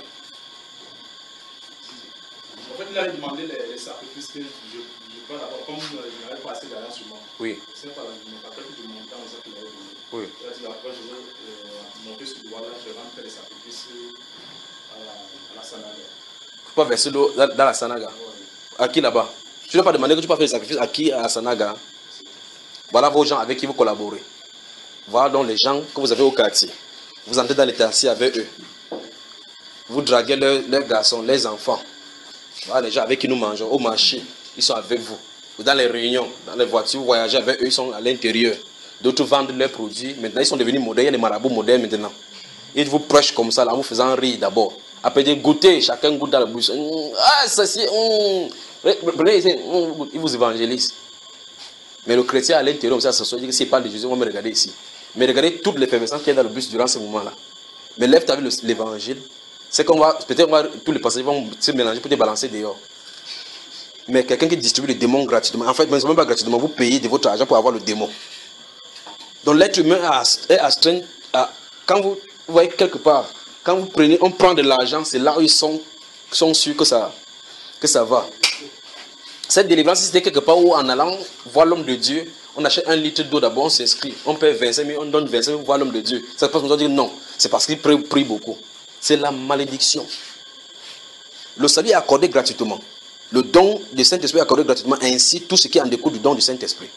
En fait, il a demandé les sacrifices que je prends d'abord. Comme je n'avais pas assez d'argent sur moi. Oui. C'est pas je me rappelle du montant ça qu'il avait donné. Oui. Il a dit après, je vais monter sur le doigt là, je vais faire les sacrifices à la Sanaga. Tu peux pas verser l'eau dans la Sanaga? Ouais. À qui là-bas? Tu ne dois pas demander que tu peux faire les sacrifices à qui à la Sanaga? Voilà vos gens avec qui vous collaborez. Voilà donc les gens que vous avez au quartier. Vous entrez dans les taxis avec eux. Vous draguez leurs garçons, les enfants. Voilà les gens avec qui nous mangeons au marché. Ils sont avec vous. Dans les réunions, dans les voitures, vous voyagez avec eux, ils sont à l'intérieur. D'autres vendent leurs produits. Maintenant, ils sont devenus modernes. Il y a des marabouts modernes maintenant. Ils vous prêchent comme ça, là, en vous faisant rire d'abord. Après, de goûter, chacun goûte dans la bouche. Ah, ça c'est. Ils vous évangélisent. Mais le chrétien à l'intérieur, ça se dit que s'il parle de Jésus, on va me regarder ici. Mais regardez toute l'effervescence qu'il y a dans le bus durant ce moment-là. Mais lève-toi avec l'évangile. C'est qu'on va, peut-être tous les passagers vont se mélanger pour te balancer dehors. Mais quelqu'un qui distribue le démon gratuitement, en fait, même pas gratuitement, vous payez de votre argent pour avoir le démon. Donc l'être humain est astreint à, quand vous voyez quelque part, quand vous prenez, on prend de l'argent, c'est là où ils sont sûrs que ça va. Cette délivrance, c'était quelque part où en allant voir l'homme de Dieu, on achète 1 litre d'eau d'abord, on s'inscrit, on paie 25 000, on donne 25 000 pour voir l'homme de Dieu. Ça se passe comme ça, on dit non, c'est parce qu'il prie beaucoup. C'est la malédiction. Le salut est accordé gratuitement. Le don du Saint-Esprit est accordé gratuitement, ainsi tout ce qui en découle du don du Saint-Esprit.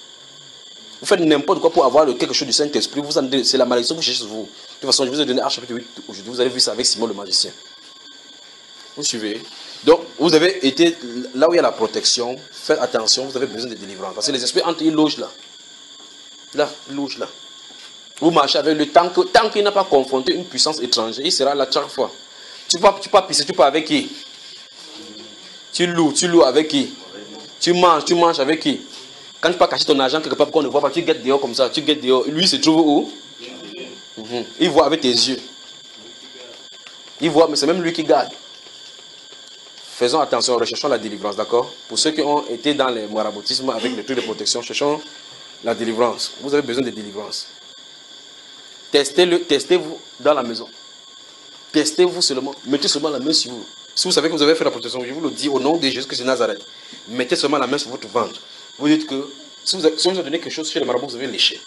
Vous faites n'importe quoi pour avoir quelque chose du Saint-Esprit, c'est la malédiction que vous cherchez sur vous. De toute façon, je vous ai donné Acte chapitre 8 aujourd'hui, vous avez vu ça avec Simon le magicien. Vous suivez? Donc, vous avez été là où il y a la protection, faites attention, vous avez besoin de délivrance. Parce que les esprits entrent, ils logent là. Là, ils logent là. Vous marchez avec lui, tant qu'il n'a pas confronté une puissance étrangère, il sera là chaque fois. Tu peux pisser, tu peux avec qui? Tu loues avec qui? Tu manges avec qui? Quand tu peux cacher ton argent quelque part pour qu'on ne voit pas, tu guettes dehors comme ça, tu guettes dehors. Lui, il se trouve où? Il voit avec tes yeux. Il voit, mais c'est même lui qui garde. Faisons attention, recherchons la délivrance, d'accord? Pour ceux qui ont été dans les maraboutismes avec les trucs de protection, cherchons la délivrance. Vous avez besoin de délivrance. Testez-vous dans la maison. Testez-vous seulement. Mettez seulement la main sur vous. Si vous savez que vous avez fait la protection, je vous le dis au nom de Jésus Christ de Nazareth. Mettez seulement la main sur votre ventre. Vous dites que si on vous a donné quelque chose chez le marabout, vous avez léché.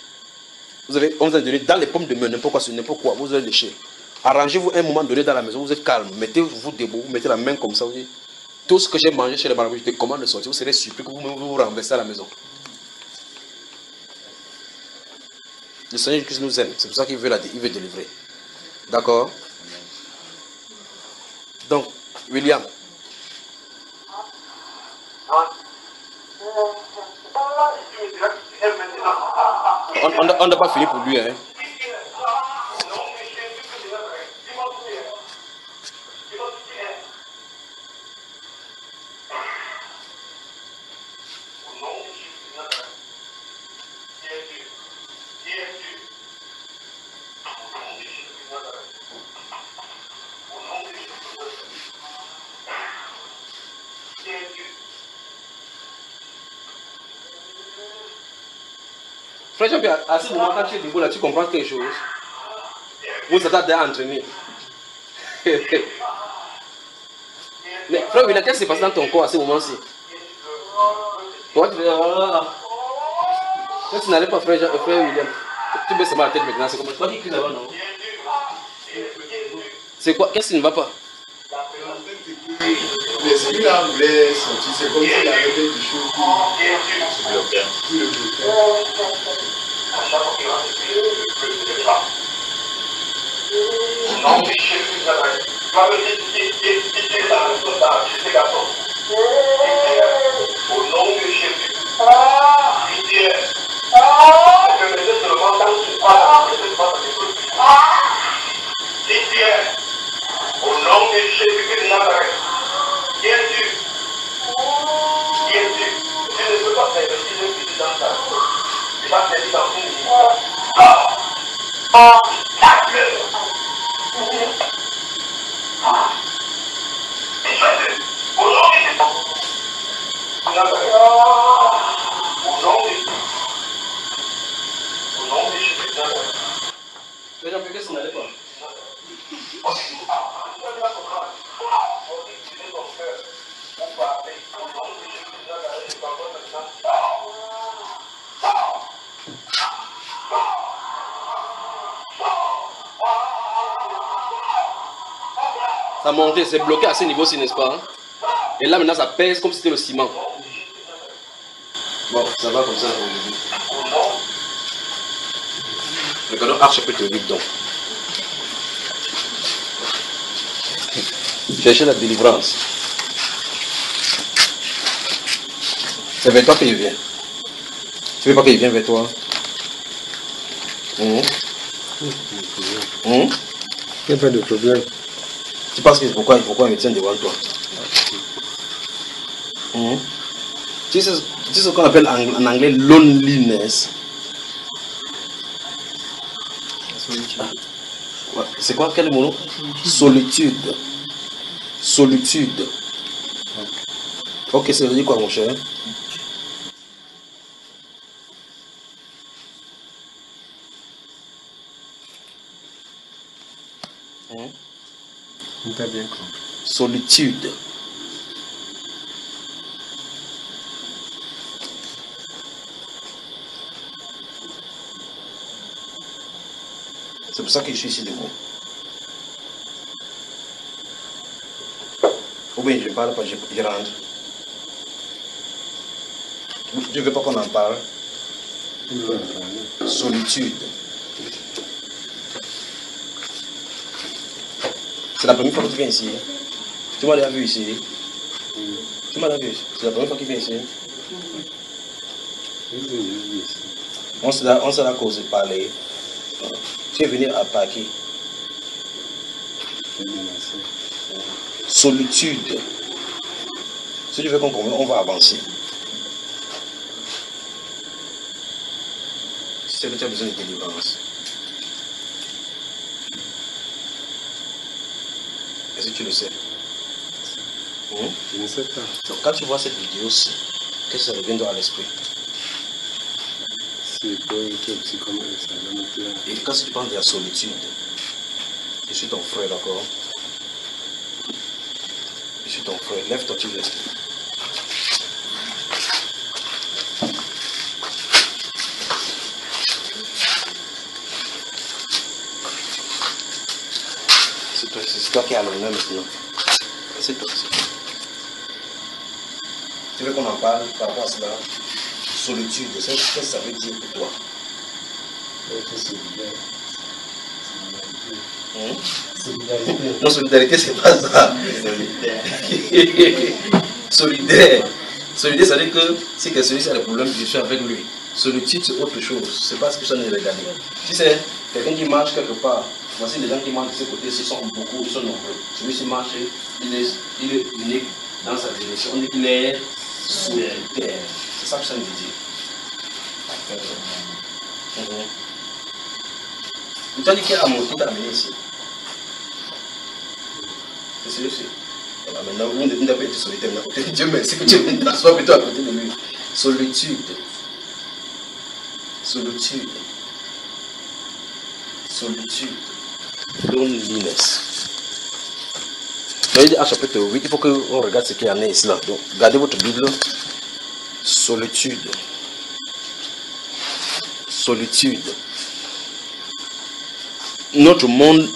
On vous a donné dans les pommes de main, n'importe quoi, vous avez léché. Arrangez-vous un moment donné dans la maison, vous êtes calme. Mettez-vous debout, vous mettez la main comme ça. Vous dites, tout ce que j'ai mangé chez le marabout, je te commande de sortir. Vous serez surpris que vous renversez à la maison. Le Seigneur Jésus nous aime. C'est pour ça qu'il veut délivrer. D'accord? Donc, William. On n'a pas fini pour lui, hein? Frère Jean-Pierre, à ce moment, quand tu es debout là, tu comprends quelque chose. Vous êtes déjà entraîné. Mais frère William, qu'est-ce qui s'est passé dans ton corps à ce moment-ci? Pourquoi tu fais quand tu n'allais pas, frère William, tu baisses seulement la tête maintenant, c'est comme toi qui cries là-bas, non? C'est quoi? Qu'est-ce qui ne va pas? L'esprit là voulait sortir, c'est comme s'il y avait quelque chose qui le bloquait. Non, mais je suis là. Au nom de Jésus. Au nom de Jésus de Nazareth. Jésus. Jésus. Tu ne peux pas faire si je suis dans ta vie. Tu vas faire dans une vie. Au nom de Jésus. Au nom de Jésus. Mais non, qu'est-ce qu'on n'allait pas? Ça a monté, c'est bloqué à ce niveau-ci, n'est-ce pas? Et là maintenant ça pèse comme si c'était le ciment. Bon, ça va comme ça aujourd'hui. Regardons arche peut te vivre donc. Chercher la délivrance. C'est vers toi qu'il vient. Tu veux pas qu'il vienne vers toi? Il n'y a pas de problème. Tu penses que pourquoi il me tient devant toi? Tu sais ce qu'on appelle en anglais loneliness. C'est quoi? Quel mot? Solitude. Solitude. Ok, ça veut dire quoi mon cher? On t'a bien compris. Solitude. C'est pour ça que je suis ici debout. Ou bien je parle pas, je rentre. Tu ne veux pas qu'on en parle? Solitude. C'est la première fois que tu viens ici. Tu m'as déjà vu ici. Tu m'as déjà vu ici. C'est la première fois qu'il vient ici. On s'est causé parler. Tu es venu à Paquet. Solitude. Si tu veux qu'on comprenne, on va avancer. Si c'est que tu as besoin de délivrance. Est-ce que tu le sais? Je ne sais pas. Donc quand tu vois cette vidéo-ci, qu'est-ce que ça revient dans l'esprit? C'est pour un truc, c'est comme ça. Et quand tu parles de la solitude, je suis ton frère, d'accord? Je suis ton frère. Lève-toi, tu laisses. C'est toi qui as l'honneur maintenant. C'est toi. Tu veux qu'on en parle par rapport à cela? Solitude, qu'est-ce que ça veut dire pour toi? Non, solidarité, c'est pas ça. Solidaire. Solidaire, ça veut dire que si celui-ci a des problèmes, je suis avec lui. Solitude, c'est autre chose. C'est pas ce que ça n'est regardé. Tu sais, quelqu'un qui marche quelque part, voici les gens qui marchent de ce côté, ils sont beaucoup, ils sont nombreux. Celui-ci marche, il est unique dans sa direction. On dit qu'il est solitaire. C'est ça que ça veut dire. Tu as dit qu'il y a un mot qui t'a amené ici. C'est celui-ci. Maintenant, vous n'avez pas été solitaire. Dieu merci que tu es venu t'asseoir plutôt à côté de lui. Solitude. Solitude. Solitude. Loneliness. Donc, il dit à chapitre 8, il faut qu'on regarde ce qu'il y en a ici là. Donc, gardez votre Bible. Solitude. Solitude. Notre monde,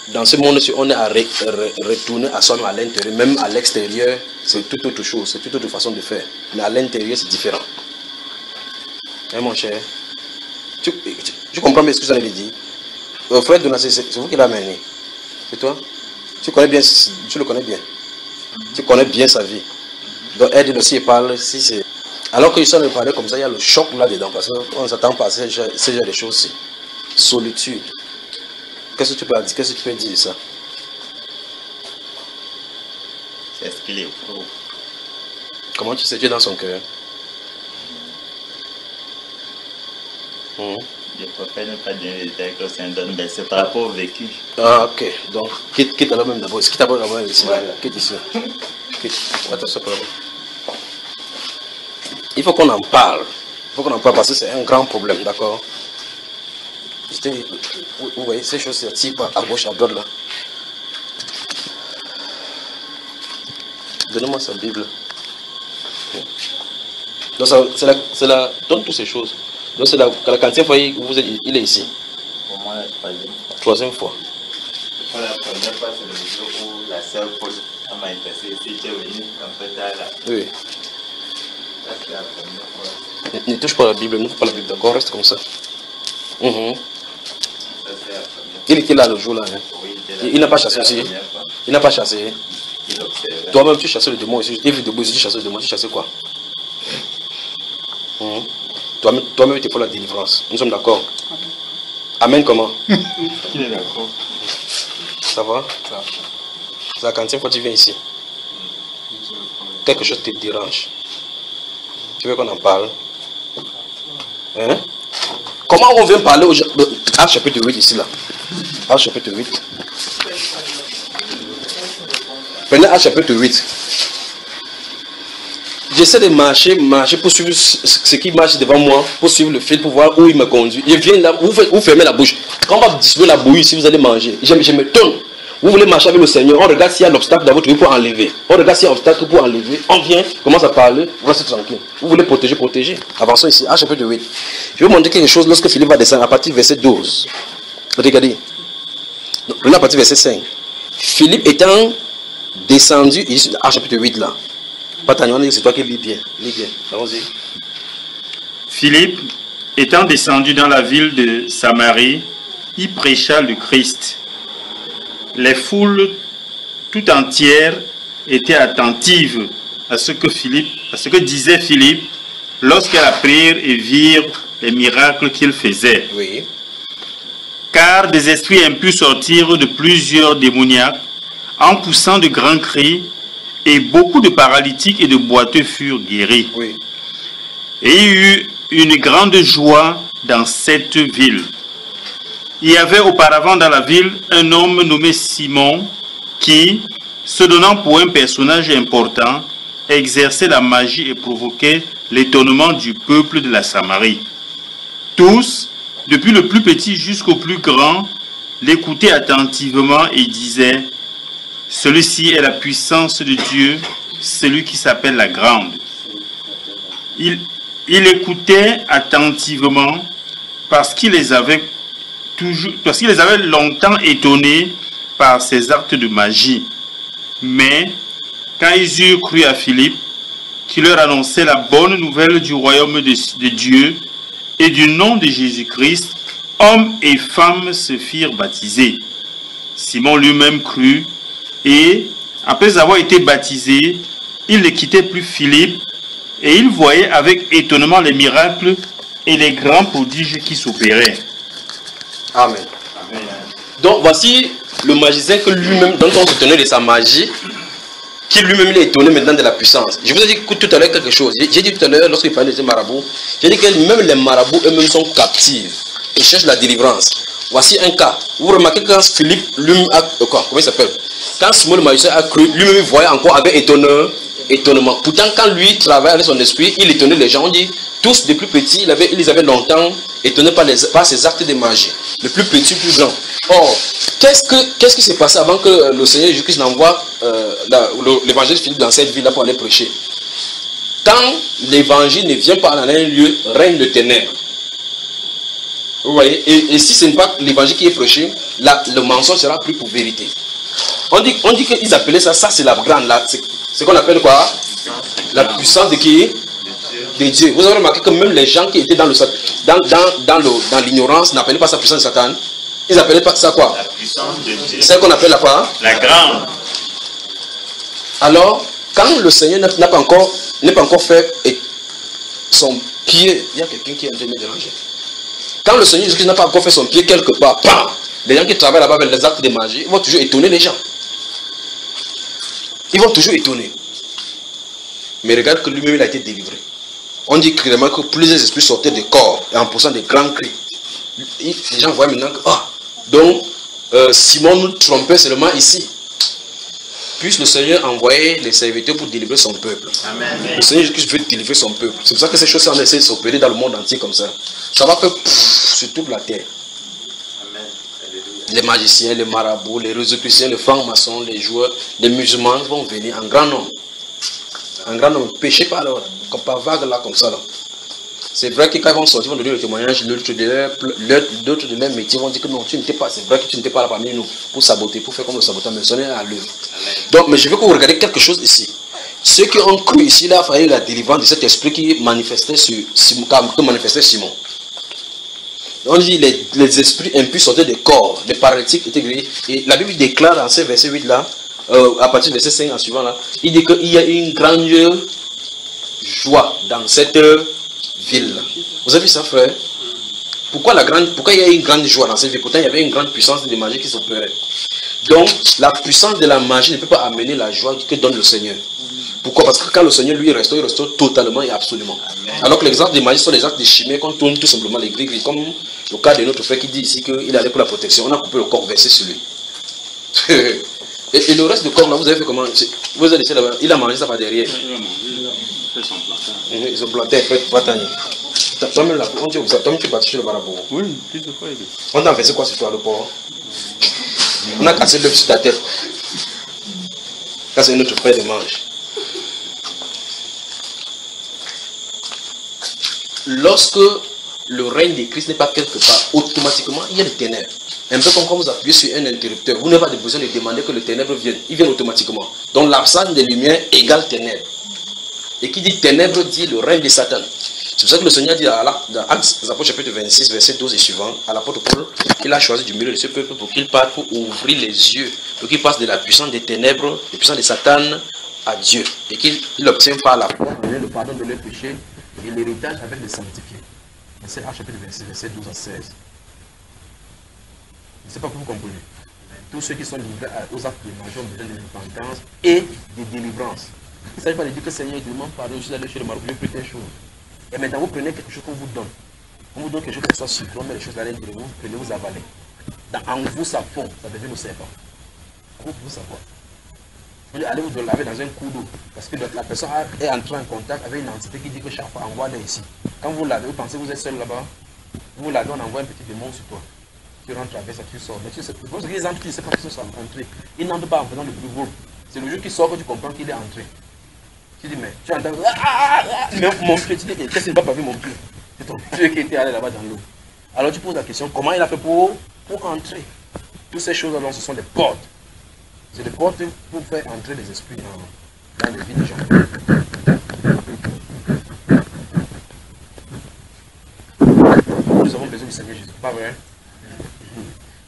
dans ce monde, si on est à retourner à soi-même à l'intérieur, même à l'extérieur, c'est toute autre chose, c'est toute autre façon de faire. Mais à l'intérieur, c'est différent. Hein, mon cher? Tu comprends bien ce que j'allais dire? Frère Donassé, c'est vous qui l'avez amené. C'est toi? Tu le connais bien. Tu connais bien sa vie. Donc aide aussi, il parle. Si c'est... Alors qu'ils sont de parler comme ça, il y a le choc là-dedans. Parce qu'on ne s'attend pas à ce genre de choses-ci. Solitude. Qu'est-ce que tu peux dire? Qu'est-ce que tu peux dire de ça? C'est ce qu'il est pro. Comment tu sais? Tu es dans son cœur. Je préfère ne pas donner les détails que c'est un don, mais c'est par rapport au vécu. Ah, ok. Donc, quitte alors même d'abord. Quitte d'abord ici. Voilà. Quitte ici. Quitte. Attention, problème. Il faut qu'on en parle. Il faut qu'on en parle parce que c'est un grand problème, d'accord? Vous voyez, ces choses se tirent à gauche, à droite là. Donnez-moi sa Bible. Donc, c'est la. Donne toutes ces choses. Donc, c'est la 40e fois où il est ici. Pour moi, la troisième fois. Troisième fois. Pour la première fois, c'est le jour où la sœur Paul m'a intéressé. Si tu es venu en fait là. Oui. Ça, c'est la première fois. Ne touche pas la Bible, ne touche pas la Bible, d'accord? Reste comme ça. Ça, c'est la première fois. Il était là le jour là. Hein? Oui, il était là. Il n'a pas chassé aussi. Il n'a pas chassé. Il observait. Toi-même, tu chassais le démon ici. Il vit debout ici, tu chassais le démon. Tu chassais quoi? Toi-même, tu es pour la délivrance. Nous sommes d'accord. Amen, comment? Il est d'accord. Ça va? C'est la 40e fois que tu viens ici. Quelque chose te dérange. Tu veux qu'on en parle? Hein? Comment on vient parler au Acte chapitre 8 ici là? Acte chapitre 8. Prenez Acte chapitre 8. J'essaie de marcher pour suivre ce qui marche devant moi, pour suivre le fil, pour voir où il me conduit. Je viens là, vous fermez la bouche. Quand on va distribuer la bouillie, si vous allez manger, je me tourne. Vous voulez marcher avec le Seigneur, on regarde s'il y a un obstacle dans votre vie pour enlever. On regarde s'il y a un obstacle pour enlever. On vient, commence à parler, vous restez tranquille. Vous voulez protéger. Avançons ici, Acte chapitre 8. Je vais vous montrer quelque chose lorsque Philippe va descendre à partir du verset 12. Regardez. Prenez à partir du verset 5. Philippe étant descendu, ici, Acte chapitre 8 là. C'est toi qui lis bien. Allons-y. Philippe, étant descendu dans la ville de Samarie, y prêcha le Christ. Les foules tout entières étaient attentives à ce que disait Philippe lorsqu'elles apprirent et virent les miracles qu'il faisait. Oui. Car des esprits impurs sortirent de plusieurs démoniaques en poussant de grands cris, et beaucoup de paralytiques et de boiteux furent guéris. Oui. Et il y eut une grande joie dans cette ville. Il y avait auparavant dans la ville un homme nommé Simon qui, se donnant pour un personnage important, exerçait la magie et provoquait l'étonnement du peuple de la Samarie. Tous, depuis le plus petit jusqu'au plus grand, l'écoutaient attentivement et disaient: celui-ci est la puissance de Dieu, celui qui s'appelle la Grande. Il écoutait attentivement parce qu'il les avait longtemps étonnés par ses actes de magie. Mais quand ils eurent cru à Philippe, qui leur annonçait la bonne nouvelle du royaume de Dieu et du nom de Jésus-Christ, hommes et femmes se firent baptiser. Simon lui-même crut, et après avoir été baptisé, il ne quittait plus Philippe, et il voyait avec étonnement les miracles et les grands prodiges qui s'opéraient. Amen. Amen. Donc voici le magicien que lui-même, dont on se tenait de sa magie, qui lui-même il est étonné maintenant de la puissance. Je vous ai dit tout à l'heure quelque chose. J'ai dit tout à l'heure, lorsqu'il parlait des marabouts, j'ai dit que même les marabouts eux-mêmes sont captifs et cherchent la délivrance. Voici un cas. Vous remarquez quand Philippe, lui-même a... comment il s'appelle? Quand Simon le magicien a cru, lui-même voyait encore avec étonnement étonnement. Pourtant, quand lui travaille avec son esprit, il étonnait les gens. On dit, tous des plus petits, ils les avaient longtemps étonnés par ses actes de magie. Le plus petit, le plus grand. Or, qu'est-ce qui s'est passé avant que le Seigneur Jésus-Christ n'envoie l'évangile Philippe dans cette ville-là pour aller prêcher? Quand l'évangile ne vient pas dans un lieu, règne le ténèbre. Vous voyez? Et si ce n'est pas l'évangile qui est prêché, le mensonge sera pris pour vérité. On dit qu'ils appelaient ça c'est la grande, c'est qu'on appelle quoi? La puissance de qui? De Dieu. Vous avez remarqué que même les gens qui étaient dans l'ignorance n'appelaient pas ça puissance de Satan. Ils appelaient pas ça quoi? La puissance de Dieu. C'est ce qu'on appelle la quoi? La grande. Alors, quand le Seigneur n'est pas encore fait son pied, il y a quelqu'un qui est en train de me déranger. Quand le Seigneur Jésus n'a pas encore fait son pied quelque part, bam, les gens qui travaillent là-bas avec les actes de magie, ils vont toujours étonner les gens. Ils vont toujours étonner. Mais regarde que lui-même il a été délivré. On dit clairement que plusieurs esprits sortaient des corps et en poussant des grands cris. Les gens voient maintenant que donc Simon nous trompait seulement ici. Puisse le Seigneur envoyer les serviteurs pour délivrer son peuple. Amen. Le Seigneur Jésus veut délivrer son peuple. C'est pour ça que ces choses sont essayées de s'opérer dans le monde entier comme ça. Ça va faire sur toute la terre. Amen. Les magiciens, les marabouts, les rosicruciens, les francs-maçons, les joueurs, les musulmans vont venir en grand nombre. En grand nombre. Péchez pas alors, comme par vague là, comme ça. Là. C'est vrai que quand ils vont sortir, ils vont donner le témoignage, d'autres de leur métier vont dire que non, tu n'étais pas, c'est vrai que tu n'étais pas là parmi nous pour saboter, pour faire comme le saboteur, mais sonner à l'œuvre. Donc, mais je veux que vous regardiez quelque chose ici. Ceux qui ont cru ici, là, il fallait la délivrance de cet esprit qui manifestait sur Simon, que manifestait Simon. On dit les esprits impurs sortaient des corps, les paralytiques étaient guéris. Et la Bible déclare dans ce verset 8 là, à partir du verset 5 en suivant là, il dit qu'il y a une grande joie dans cette ville. Vous avez vu ça, frère? Pourquoi il y a une grande joie dans cette ville? Pourtant, il y avait une grande puissance de magie qui s'opérait. Donc, la puissance de la magie ne peut pas amener la joie que donne le Seigneur. Pourquoi? Parce que quand le Seigneur lui restaure, il restaure totalement et absolument. Amen. Alors que les actes de magie sont les actes de chimie qu'on tourne tout simplement les gris-gris. Comme le cas de notre frère qui dit ici qu'il allait pour la protection. On a coupé le corps versé sur lui. et le reste du corps là, vous avez fait comment? Vous avez laissé là-bas. Il a mangé ça par derrière. Fait son plantain. Ils ont planté, fait bataille. Toi-même là, on dit ça. Toi-même tu es parti chez le marabout. Oui, plusieurs fois. On t'a versé quoi sur toi, le porc? On a cassé l'œuf sur ta tête. Quand c'est notre frère de mange. Lorsque le règne de Christ n'est pas quelque part, automatiquement il y a des ténèbres. Un peu comme quand vous appuyez sur un interrupteur, vous n'avez pas besoin de demander que le ténèbre vienne. Il vient automatiquement. Donc l'absence de lumière égale ténèbres. Et qui dit ténèbres dit le règne de Satan. C'est pour ça que le Seigneur dit dans Actes chapitre 26, verset 12 et suivant, à l'apôtre Paul, qu'il a choisi du milieu de ce peuple pour qu'il parte pour ouvrir les yeux, pour qu'il passe de la puissance des ténèbres, de la puissance de Satan à Dieu. Et qu'il obtient par la foi le pardon de leurs péchés et l'héritage avec les sanctifiés. C'est Actes chapitre 26, verset 12 à 16. Je ne sais pas que vous comprenez. Tous ceux qui sont livrés aux actes de magie ont besoin de repentance et de délivrance. Il ne s'agit pas de dire que Seigneur, je demande pardon, je suis allé chez le marabout, je prie telle chose. Et maintenant, vous prenez quelque chose qu'on vous donne. On vous donne quelque chose qui soit sucré, on met les choses à l'intérieur, vous prenez, vous avalez. En vous, ça fond, ça devient le serpent. Vous savoir. Vous allez vous laver dans un coup d'eau. Parce que la personne est entrée en contact avec une entité qui dit que chaque fois, envoie-le ici. Quand vous lavez, vous pensez que vous êtes seul là-bas. Vous lavez, on envoie un petit démon sur toi. Tu rentres avec ça, tu sors. Mais tu sais, les gens qui ne savent pas qu'ils sont entrés, ils n'entrent pas en faisant le bruit. C'est le jour qu'il sort que tu comprends qu'il est entré. Tu dis, mais tu entends, mais mon pied, tu dis, qu'est-ce qu'il n'a pas vu mon pied? C'est ton pied qui était allé là-bas dans l'eau. Alors tu poses la question, comment il a fait pour entrer? Toutes ces choses-là, ce sont des portes. C'est des portes pour faire entrer les esprits dans les vies des gens. Nous avons besoin du Seigneur Jésus, pas vrai?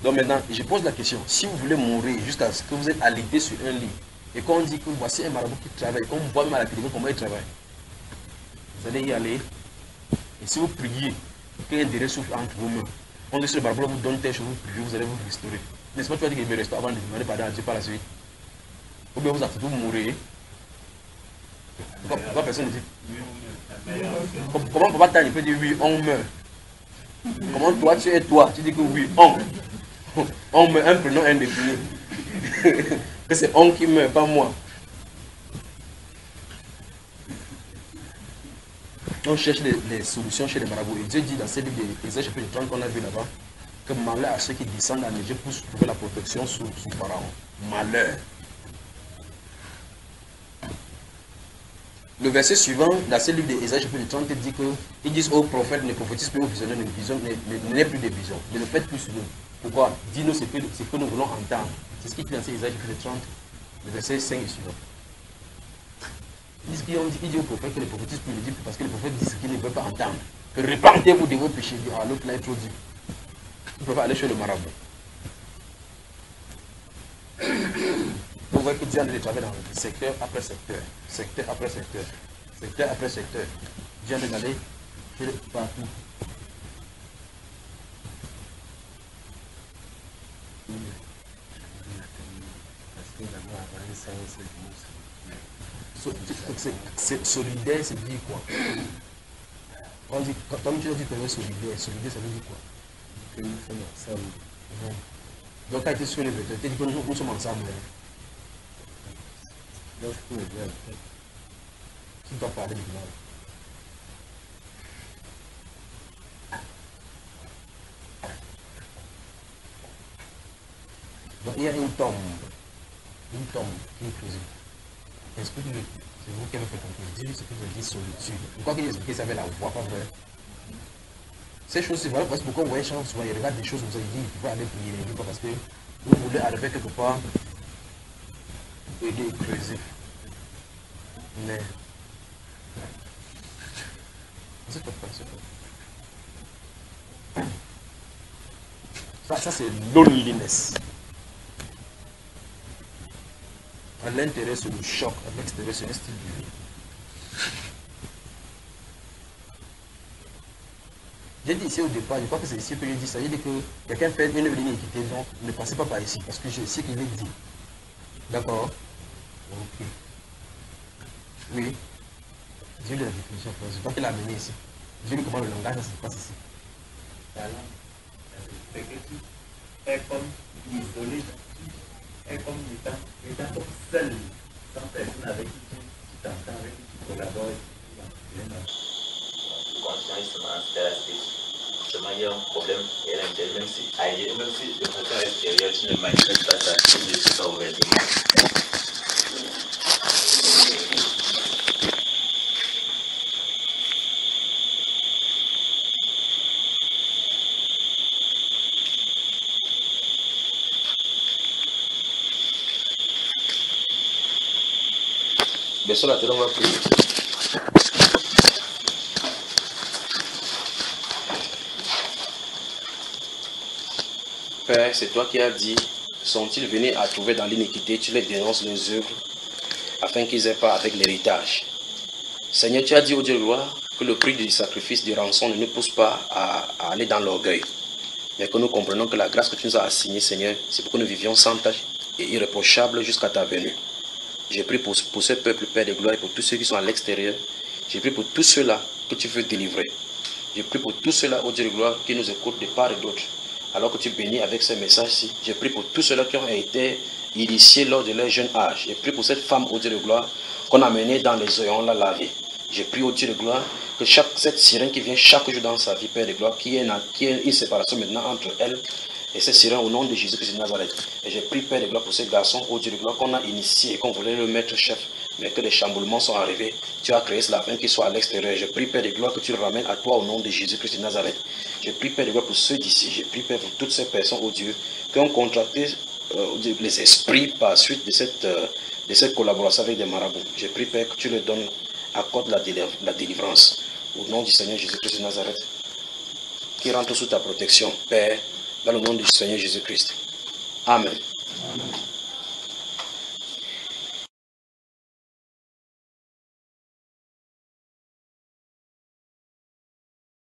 Donc maintenant, je pose la question, si vous voulez mourir jusqu'à ce que vous êtes alité sur un lit, et qu'on dit que voici un marabout qui travaille, qu'on voit même à la télévision comment il travaille, vous allez y aller, et si vous priez, qu'un délai souffle entre vos mains, on dit que le marabout vous donne telle chose, vous priez, vous allez vous restaurer. N'est-ce pas, tu vas dire qu'il veut restaurer avant de demander pardon à Dieu par la suite? Ou bien vous attendez, vous mourrez. Pourquoi personne ne dit? Comment papa Tani peut dire oui, on meurt? Comment toi tu es toi? Tu dis que oui, on meurt, un prénom indéfini. Que c'est on qui meurt, pas moi. On cherche les solutions chez les marabouts. Et Dieu dit dans ces livres d'Ésaïe chapitre 30 qu'on a vu là-bas, que malheur à ceux qui descendent en Égypte pour trouver la protection sous Pharaon. Malheur. Le verset suivant, dans ce livre d'Ésaïe chapitre 30, dit que ils disent aux prophètes, ne prophétisent plus aux visionnaires, n'est plus des visions. Ne le faites plus sur nous. Pourquoi? Dis-nous ce que nous voulons entendre. C'est ce qui dit dans Ésaïe chapitre 30, le verset 5 et suivant. Il dit aux prophètes que les prophétisent plus, il dit parce que les prophètes disent ce qu'ils ne veulent pas entendre. Que repentez-vous de vos péchés. Ah, l'autre là est trop dur. Ils ne peuvent pas aller chez le marabout. Vous voyez que Dieu a travaillé dans secteur après secteur, secteur après secteur, secteur après secteur. Dieu a d'aller partout. Solidaire, c'est dire quoi? On dit, comme tu as dit, tu es solidaire, solidaire, ça veut dire quoi? Que nous sommes ensemble. Donc, quand tu es sur les vêtements, tu dis que nous sommes ensemble. Qui doit parler du mal? Donc, il y a une tombe qui est creusée. Explique-le, c'est vous qui avez fait comprendre. Dis-lui ce que vous dites solitude. Pourquoi qu'il explique ça avec la voix, pas vrai? Ces choses, voilà pourquoi vous voyez souvent, il regarde des choses, vous avez dit, il faut aller prier, il dit pas parce que vous voulez arriver quelque part, aider, creuser. Mais, c'est pas. Ça c'est loneliness. À l'intérieur, c'est le choc. À l'extérieur, c'est un style de vie. J'ai dit ici au départ, je crois que c'est ici que j'ai dit ça. J'ai dit que quelqu'un fait une iniquité, donc ne passez pas par ici, parce que je sais qu'il est dit. D'accord? Ok. Oui. J'ai lu la définition, je crois qu'il a amené ici. J'ai lu comment le langage se passe ici. C'est que tu es comme isolé. Et comme étant comme seul, sans personne avec qui tu t'entends, avec qui tu collabores. Quand il se mange à la stage, justement, il y a un problème et à l'intérieur, même si de façon extérieure, tu ne manifestes pas ça, tu ne dis pas ouvertement. Baissons la tête, on va prier. Père, c'est toi qui as dit, sont-ils venus à trouver dans l'iniquité, tu les dénonces les œuvres, afin qu'ils aient pas avec l'héritage. Seigneur, tu as dit au Dieu de gloire que le prix du sacrifice, du rançon ne nous pousse pas à aller dans l'orgueil, mais que nous comprenons que la grâce que tu nous as assignée, Seigneur, c'est pour que nous vivions sans tâche et irréprochables jusqu'à ta venue. J'ai prié pour ce peuple, Père de gloire, et pour tous ceux qui sont à l'extérieur. J'ai prié pour tous ceux-là que tu veux délivrer. J'ai prié pour tous ceux-là, ô Dieu de gloire, qui nous écoutent de part et d'autre. Alors que tu bénis avec ce message-ci. J'ai prié pour tous ceux-là qui ont été initiés lors de leur jeune âge. J'ai prié pour cette femme, ô Dieu de gloire, qu'on a menée dans les eaux et on l'a lavée. J'ai prié, ô Dieu de gloire, que cette sirène qui vient chaque jour dans sa vie, Père de gloire, qu'il y ait une séparation maintenant entre elle et ces sirènes au nom de Jésus-Christ de Nazareth. Et j'ai prié, Père de gloire, pour ces garçons, ô Dieu de gloire, qu'on a initié et qu'on voulait le mettre chef, mais que les chamboulements sont arrivés. Tu as créé cela afin qu'ils soient à l'extérieur. Je prie, Père de gloire, que tu le ramènes à toi au nom de Jésus-Christ de Nazareth. Je prie, Père de gloire, pour ceux d'ici. Je prie, Père, pour toutes ces personnes, ô Dieu, qui ont contracté les esprits par suite de cette collaboration avec des marabouts. Je prie, Père, que tu leur donnes, accorde la délivrance. Au nom du Seigneur Jésus-Christ de Nazareth, qui rentre sous ta protection, Père, dans le nom du Seigneur Jésus-Christ. Amen.